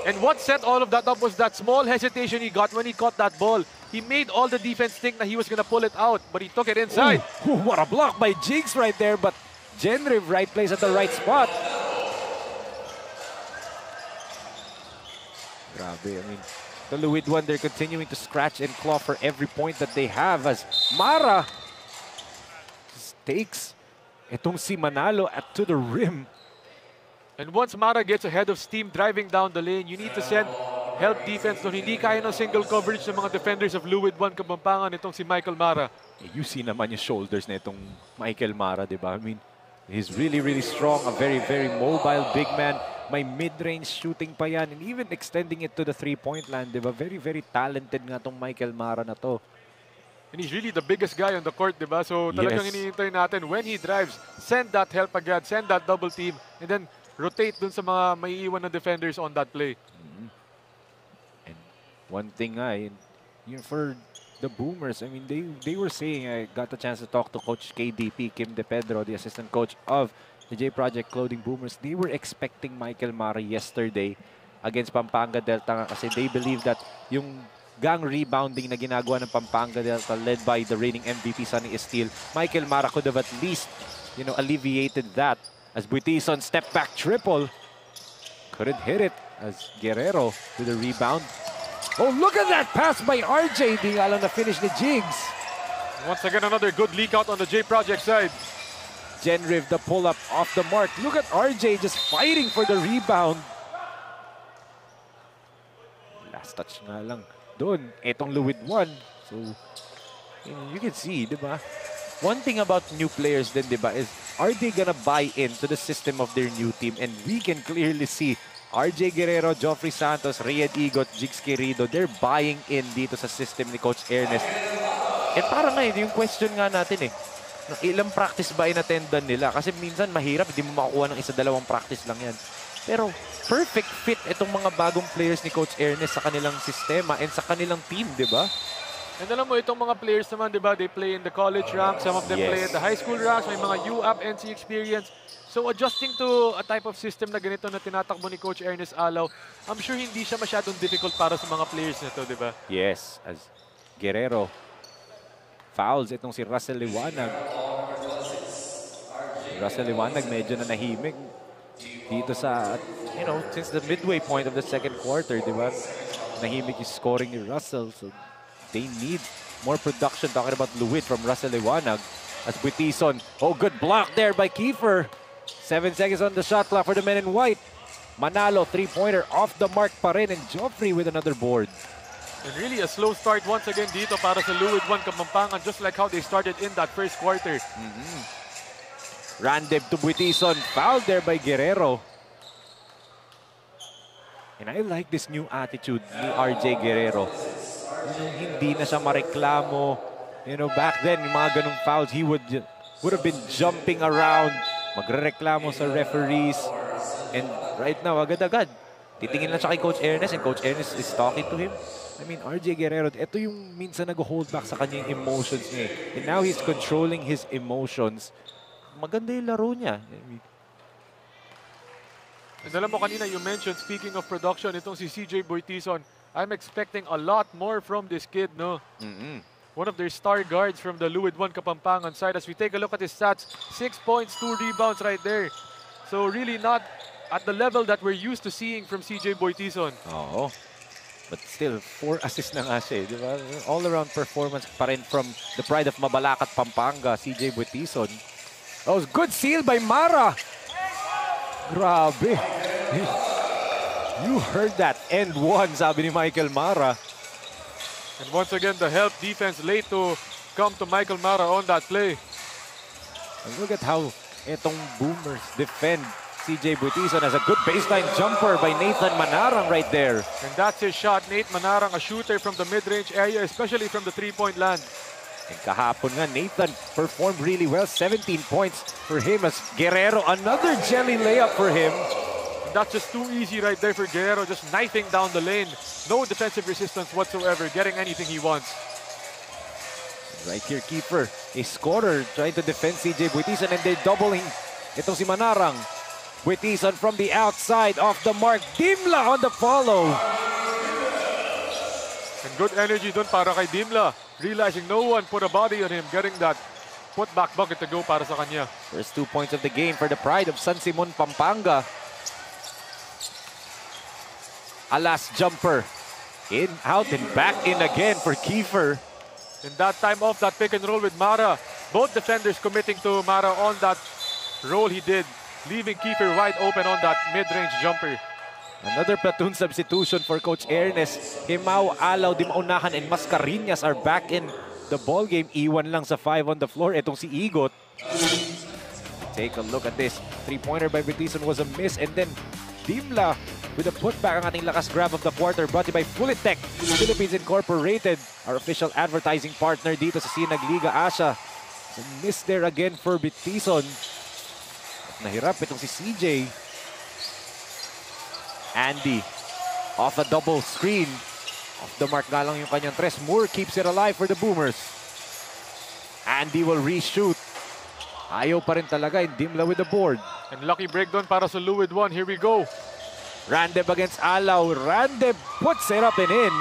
[SPEAKER 2] And what set all of that up was that small hesitation he got when he caught that ball. He made all the defense think that he was going to pull it out, but he took it inside.
[SPEAKER 1] Ooh, what a block by Jigs right there, but Genriv right place at the right spot. Grabe, I mean, the LUID 1, they're continuing to scratch and claw for every point that they have as Mara takes itong si Manalo to the rim.
[SPEAKER 2] And once Mara gets ahead of steam driving down the lane, you need to send help defense doon. Hindi kaya ng single coverage ng mga defenders of LUID 1 Kapampangan itong si Michael Mara.
[SPEAKER 1] You see naman yung shoulders na itong Michael Mara, di ba? I mean, he's really, really strong. A very, very mobile big man. May mid-range shooting pa yan. And even extending it to the three-point land, di ba? Very, very talented nga itong Michael Mara na to.
[SPEAKER 2] And he's really the biggest guy on the court, di ba? So talagang hinihintay natin when he drives, send that help agad, send that double team, and then rotate dun sa mga maiiwan na defenders on that play.
[SPEAKER 1] And one thing for the Boomers, I mean, they were saying, I got a chance to talk to Coach KDP, Kim De Pedro, the assistant coach of the J Project Clothing Boomers. They were expecting Michael Mara yesterday against Pampanga Delta kasi they believe that yung gang rebounding na ginagawa ng Pampanga Delta led by the reigning MVP Sunny Esteel, Michael Mara could have at least, alleviated that as Buitison step back triple. Couldn't hit it as Guerrero with the rebound. Oh, look at that pass by RJ. Di nga lang na-finish ni Jigs.
[SPEAKER 2] Once again, another good leak out on the J Project side.
[SPEAKER 1] Genriv, the pull-up off the mark. Look at RJ just fighting for the rebound. Last touch nga lang doon. Etong LUID 1. So, you can see, di ba? One thing about new players din, di ba, is are they gonna buy into the system of their new team? And we can clearly see RJ Guerrero, Joffrey Santos, Riyad Igot, Jigs Querido, they're buying in dito sa system ni Coach Ernest. And parang ngayon, yung question nga natin ilang practice ba in-attendan nila? Kasi minsan mahirap, hindi mo makukuha ng isa-dalawang practice lang yan. Pero perfect fit itong mga bagong players ni Coach Ernest sa kanilang sistema and sa kanilang team, di ba?
[SPEAKER 2] And alam mo, itong mga players naman, di ba, they play in the college ranks, some of them play at the high school ranks, may mga UAP, NC experience. So adjusting to a type of system na ganito na tinatakbo ni Coach Ernest Alaw, I'm sure hindi siya masyadong difficult para sa mga players na to, di ba?
[SPEAKER 1] Yes, as Guerrero fouls itong si Russell Liwanag. Russell Liwanag medyo na nahimik dito sa, since the midway point of the second quarter, di ba? Nahimik yung scoring ni Russell. So they need more production. Talking about LUID from Russell Liwanag. As Buitison, good block there by Kiefer. 7 seconds on the shot clock for the men in white. Manalo, three-pointer off the mark pa rin. And Joffrey with another board.
[SPEAKER 2] And really a slow start once again dito para sa LUID 1 Kapampangan, just like how they started in that first quarter.
[SPEAKER 1] Randem to Buitison. Fouled there by Guerrero. And I like this new attitude ni RJ Guerrero. Hindi na siya mareklamo. Back then, yung mga ganung fouls, he would have been jumping around, magrereklamo sa referees. And right now, agad-agad, titingin lang siya kay Coach Ernest and Coach Ernest is talking to him. I mean, RJ Guerrero, ito yung minsan nag-hold back sa kanya yung emotions niya. And now he's controlling his emotions. Maganda yung laro niya.
[SPEAKER 2] And alam mo kanina, you mentioned, speaking of production, itong si CJ Buitison, I'm expecting a lot more from this kid, no? One of their star guards from the LUID 1 Kapampangan side. As we take a look at his stats, 6 points, 2 rebounds right there. So really not at the level that we're used to seeing from CJ Buitison.
[SPEAKER 1] Oo. But still, 4 assists na nga siya, di ba? All-around performance pa rin from the pride of Mabalacat, Pampanga, CJ Buitison. Oh, good seal by Mara. Grabe. You heard that. End one, sabi ni Michael Mara.
[SPEAKER 2] And once again, the help defense late to come to Michael Mara on that play.
[SPEAKER 1] And look at how itong Boomers defend CJ Buitison as a good baseline jumper by Nathan Manarang right there.
[SPEAKER 2] And that's his shot. Nate Manarang, a shooter from the mid-range area, especially from the three-point land.
[SPEAKER 1] And kahapon nga, Nathan performed really well. 17 points for him as Guerrero, another jelly layup for him.
[SPEAKER 2] That's just too easy right there for Guerrero, just knifing down the lane. No defensive resistance whatsoever, getting anything he wants.
[SPEAKER 1] Right here, Kiefer, a scorer, trying to defend CJ Buitison, and they're doubling itong si Manarang. Buitison from the outside, off the mark. Dimla on the follow.
[SPEAKER 2] And good energy dun para kay Dimla. Realizing no one put a body on him, getting that put-back bucket to go para sa kanya.
[SPEAKER 1] First 2 points of the game for the pride of San Simon, Pampanga. A last jumper. In, out, and back in again for Kiefer.
[SPEAKER 2] And that time off that pick and roll with Mara. Both defenders committing to Mara on that roll he did, leaving Kiefer wide open on that mid-range jumper.
[SPEAKER 1] Another platoon substitution for Coach Ernest. Himao, Alaw, Di Maunahan, and Mascareñas are back in the ball game. Iwan lang sa 5 on the floor. Itong si Igot. Take a look at this. Three-pointer by Britison was a miss. And then Dimla with a putback. Ang ating lakas grab of the quarter brought to you by Fulitech Philippines Incorporated. Our official advertising partner dito sa SINAG Liga ASYA. So miss there again for Britison. At nahirap itong si CJ. Andy off a double screen. Off the mark nga lang yung kanyang tres. Moore keeps it alive for the Boomers. Andy will reshoot. Ayaw pa rin talaga. Dimla with the board.
[SPEAKER 2] And lucky break doon para sa LUID 1. Here we go.
[SPEAKER 1] Randeb against Alaw. Randeb puts it up and in.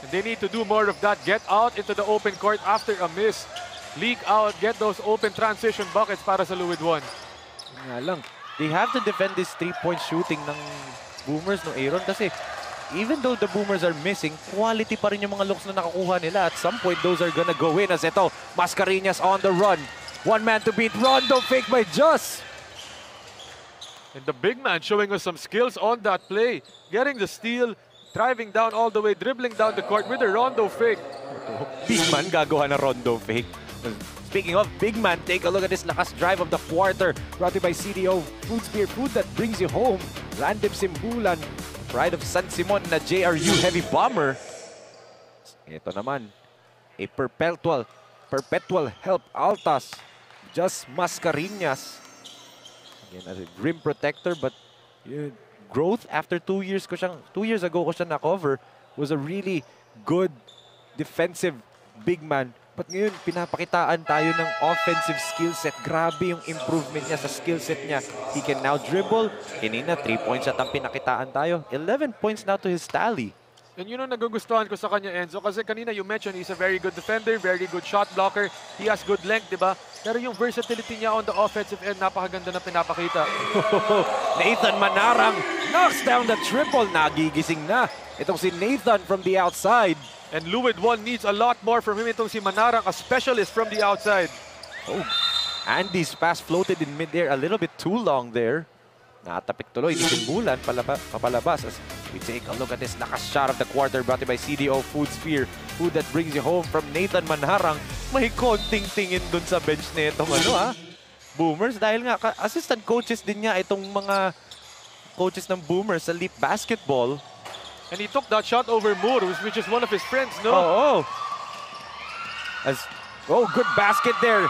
[SPEAKER 2] And they need to do more of that. Get out into the open court after a miss. Leak out. Get those open transition buckets para sa LUID 1.
[SPEAKER 1] Nga lang, they have to defend this three-point shooting ng Boomers, no, Aaron? Kasi even though the Boomers are missing, quality pa rin yung mga looks na nakakuha nila. At some point, those are gonna go in. As ito, Mascareñas on the run. One man to beat. Rondo fake by Just.
[SPEAKER 2] And the big man showing us some skills on that play. Getting the steal, driving down all the way, dribbling down the court with a Rondo fake.
[SPEAKER 1] Big man gagawa na Rondo fake. Speaking of big man, take a look at this lakas drive of the quarter. Brought to you by CDO Food Spear, food that brings you home. Random Simbulan, pride of San Simon na JRU heavy bomber. Ito naman, a perpetual help Altas. Just Mascareñas. Again, as a rim protector, but growth after 2 years ago ko siya na-cover was a really good defensive big man. But ngayon, pinapakitaan tayo ng offensive skill set. Grabe yung improvement niya sa skill set niya. He can now dribble. Kanina, 3 points at ang pinakitaan tayo. 11 points now to his tally.
[SPEAKER 2] And yun ang nagugustuhan ko sa kanya, Enzo. Kasi kanina you mentioned he's a very good defender, very good shot blocker. He has good length, di ba? Pero yung versatility niya on the offensive end, napakaganda na pinapakita.
[SPEAKER 1] Nathan Manarang knocks down the triple. Nagigising na. Itong si Nathan from the outside.
[SPEAKER 2] And LUID 1 needs a lot more from him. Itong si Manarang, a specialist from the outside.
[SPEAKER 1] Oh, Andy's pass floated in midair a little bit too long there. Natapik tuloy ni Simbulan papalabas as we take a look at this lakas shot of the quarter brought to you by CDO Food Spear. Food that brings you home from Nathan Manarang. May konting tingin dun sa bench na itong Boomers dahil nga assistant coaches din niya itong mga coaches ng Boomers sa Leap Basketball.
[SPEAKER 2] And he took that shot over Moore, which is one of his friends, no?
[SPEAKER 1] Good basket there.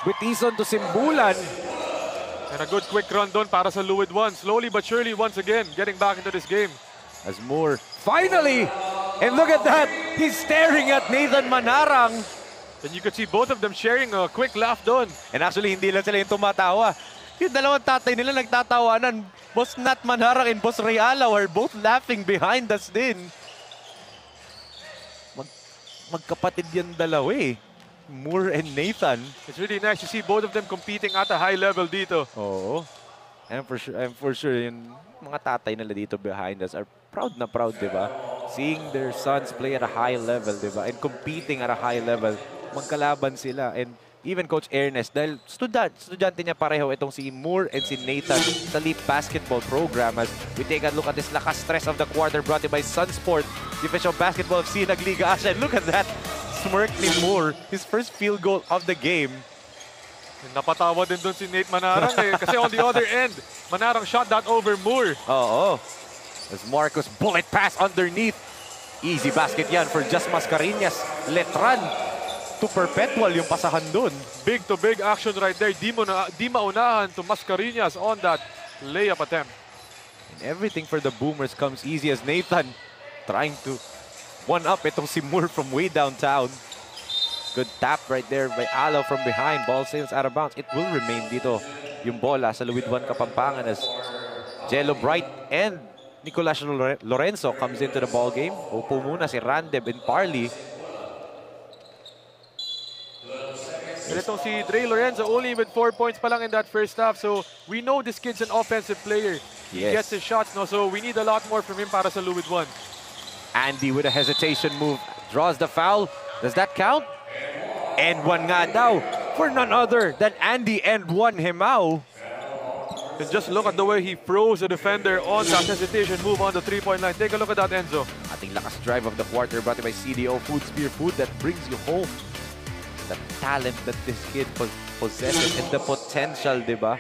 [SPEAKER 1] Britison to Simbulan.
[SPEAKER 2] And a good quick run doon para sa LUID 1. Slowly but surely, once again, getting back into this game.
[SPEAKER 1] As Moore, finally! And look at that! He's staring at Nathan Manarang.
[SPEAKER 2] And you could see both of them sharing a quick laugh doon.
[SPEAKER 1] And actually, hindi lang sila yung tumatawa. Yung dalawang tatay nila nagtatawanan. Boss Nat Manarang and Boss Ray Alaw are both laughing behind us din. Magkapatid yan dalawa eh. Moore and Nathan.
[SPEAKER 2] It's really nice to see both of them competing at a high level dito.
[SPEAKER 1] Oo. And for sure, yung mga tatay nila dito behind us are proud na proud, di ba? Seeing their sons play at a high level, di ba? And competing at a high level. Magkalaban sila. And even Coach Ernest, dahil estudyante niya pareho itong si Moore and si Nathan sa Leap Basketball program. As we take a look at this lakas stress of the quarter brought to you by Sunsport, the official basketball of SINAG Liga ASYA. And look at that smirk ni Moore, his first field goal of the game.
[SPEAKER 2] Napatawa din doon si Nate Manarang eh. Kasi on the other end, Manarang shot that over Moore.
[SPEAKER 1] Oo. As Marcos bullet pass underneath. Easy basket yan for Just Mascareñas. Letran to Perpetual yung pasahan dun.
[SPEAKER 2] Big to big action right there. Di maunahan to Mascareñas on that layup attempt.
[SPEAKER 1] And everything for the Boomers comes easy as Nathan trying to one-up itong si Moore from way downtown. Good tap right there by Alaw from behind. Ball sails out of bounds. It will remain dito yung bola sa LUID 1 Kapampangan as Jello Bright and Nicolas Lorenzo comes into the ball game. Upo muna si Randeb and Parley.
[SPEAKER 2] And itong si Dre Lorenzo only with 4 points pa lang in that first half. So we know this kid's an offensive player. He gets his shots, no? So we need a lot more from him para sa LUID 1.
[SPEAKER 1] Andy with a hesitation move. Draws the foul. Does that count? And one nga daw for none other than Andy and one Himao.
[SPEAKER 2] And just look at the way he froze the defender on that hesitation move on the three-point line. Take a look at that, Enzo.
[SPEAKER 1] Ating lakas drive of the quarter brought to you by CDO Food Spear Food that brings you home. The talent that this kid possesses and the potential, diba?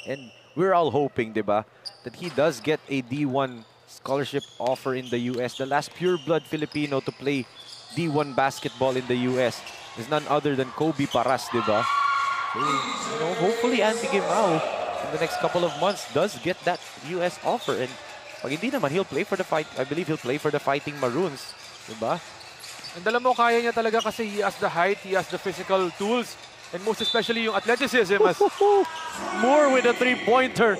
[SPEAKER 1] And we're all hoping, diba, that he does get a D1 scholarship offer in the US. The last pure-blood Filipino to play D1 basketball in the US is none other than Kobe Paras, diba? So, you know, hopefully Andy Gimao in the next couple of months does get that US offer. And pag hindi naman, he'll play for the fight. I believe he'll play for the Fighting Maroons, diba?
[SPEAKER 2] And alam mo, kaya niya talaga kasi he has the height, he has the physical tools, and most especially yung athleticism. As
[SPEAKER 1] Moore with a three-pointer.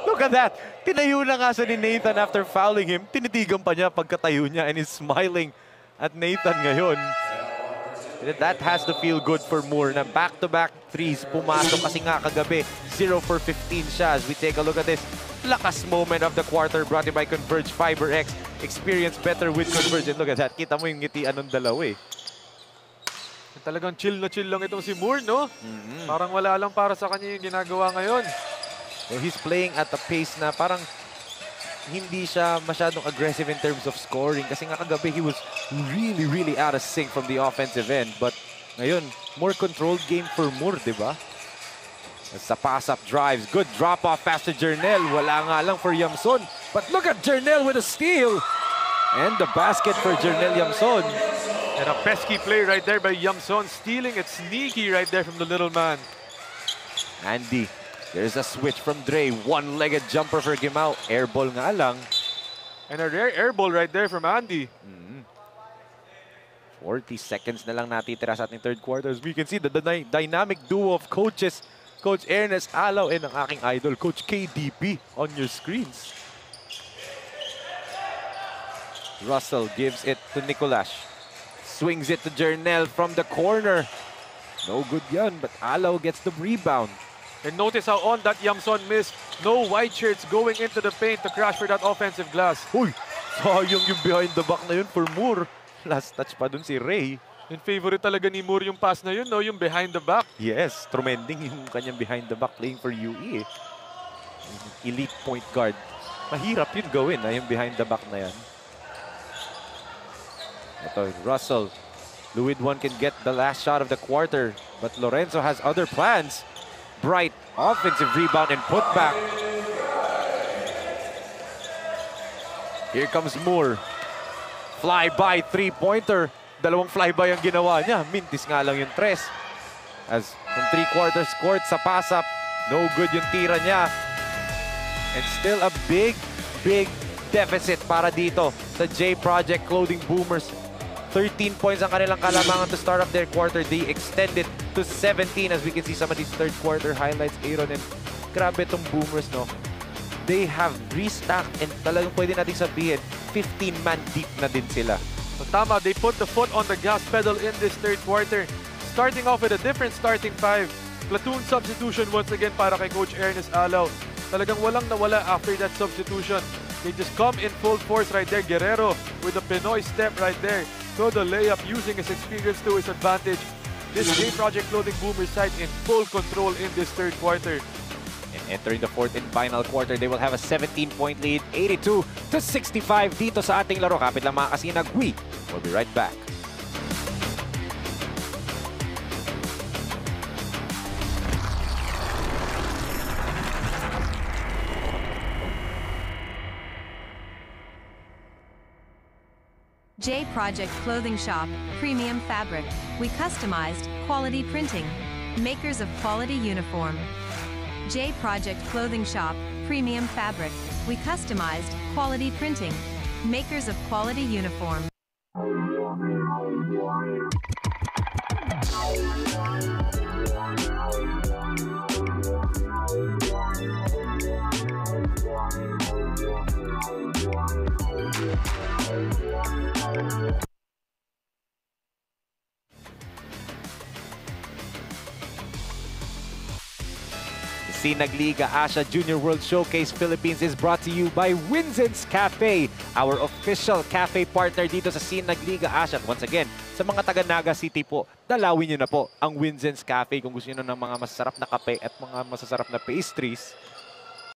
[SPEAKER 1] Look at that. Tinayo na nga sa ni Nathan after fouling him. Tinitigan pa niya pagkatayo niya and he's smiling at Nathan ngayon. That has to feel good for Moore na back-to-back threes pumasok kasi nga kagabi 0 for 15 siya. As we take a look at this lakas moment of the quarter brought to you by Converge Fiber X. Experience better with Converge. And look at that. Kita mo yung ngitian ng dalawa eh.
[SPEAKER 2] talagang chill na chill lang itong si Moore, no? Parang wala lang para sa kanya yung ginagawa ngayon.
[SPEAKER 1] So he's playing at a pace na parang hindi siya masyadong aggressive in terms of scoring kasi nga kagabi he was really out of sync from the offensive end. But ngayon, more controlled game for Moore, di ba? Sa pass-up drives, good drop-off pass to Jernel. Wala nga lang for Yamson. But look at Jernel with a steal. And the basket for Jernel Yamson.
[SPEAKER 2] And a pesky play right there by Yamson, stealing it sneaky right there from the little man.
[SPEAKER 1] Andy, there's a switch from Dre. One-legged jumper for Gimao. Airball nga lang.
[SPEAKER 2] And a rare airball right there from Andy.
[SPEAKER 1] 40 seconds na lang natitira sa ating third quarter. As we can see the dynamic duo of coaches, Coach Ernest Alaw and ang aking idol, Coach KDP, on your screens. Russell gives it to Nicolas. Swings it to Jernel from the corner. No good yan, but Alaw gets the rebound.
[SPEAKER 2] And notice how on that Yamson miss, no white shirts going into the paint to crash for that offensive glass.
[SPEAKER 1] Uy, sayang yung behind the back na yun for Moore. Last touch pa dun si Ray.
[SPEAKER 2] In favorite talaga ni Moore yung pass na yun, no? Yung behind the back.
[SPEAKER 1] Yes, tremending yung kanyang behind the back playing for UE. Elite point guard. Mahirap yun gawin, yung behind the back na yan. Ito, Russell. LUID 1 can get the last shot of the quarter, but Lorenzo has other plans. Bright offensive rebound and putback. Here comes Moore. Fly-by three-pointer. Dalawang fly-by ang ginawa niya. Mintis nga lang yung tres. As from three-quarters court sa pass-up, no good yung tira niya. And still a big deficit para dito sa J Project Clothing Boomers. 13 points ang kanilang kalamangan to start off their quarter. They extended to 17 as we can see some of these third quarter highlights, Aaron. And grabe itong Boomers, no? They have restocked and talagang pwede natin sabihin 15-man deep na din sila.
[SPEAKER 2] So tama, they put the foot on the gas pedal in this third quarter. Starting off with a different starting five. Platoon substitution once again para kay Coach Ernest Alaw. Talagang walang nawala after that substitution. They just come in full force right there. Guerrero with a Pinoy step right there. So the layup using his experience to his advantage. This J Project Clothing Boomer side in full control in this third quarter.
[SPEAKER 1] And entering the fourth and final quarter, they will have a 17-point lead, 82-65 dito sa ating laro. Kapit lang mga kasinag, we will be right back.
[SPEAKER 10] J Project Clothing Shop, Premium Fabric. We customized quality printing. Makers of quality uniform. J Project Clothing Shop, Premium Fabric. We customized quality printing. Makers of quality uniform.
[SPEAKER 1] SINAG Liga Asya Junior World Showcase Philippines is brought to you by Winzen's Cafe, our official cafe partner dito sa SINAG Liga Asya. Once again, sa mga taga Naga City po, dalawin nyo na po ang Winzen's Cafe kung gusto nyo ng mga masasarap na kape at mga masasarap na pastries.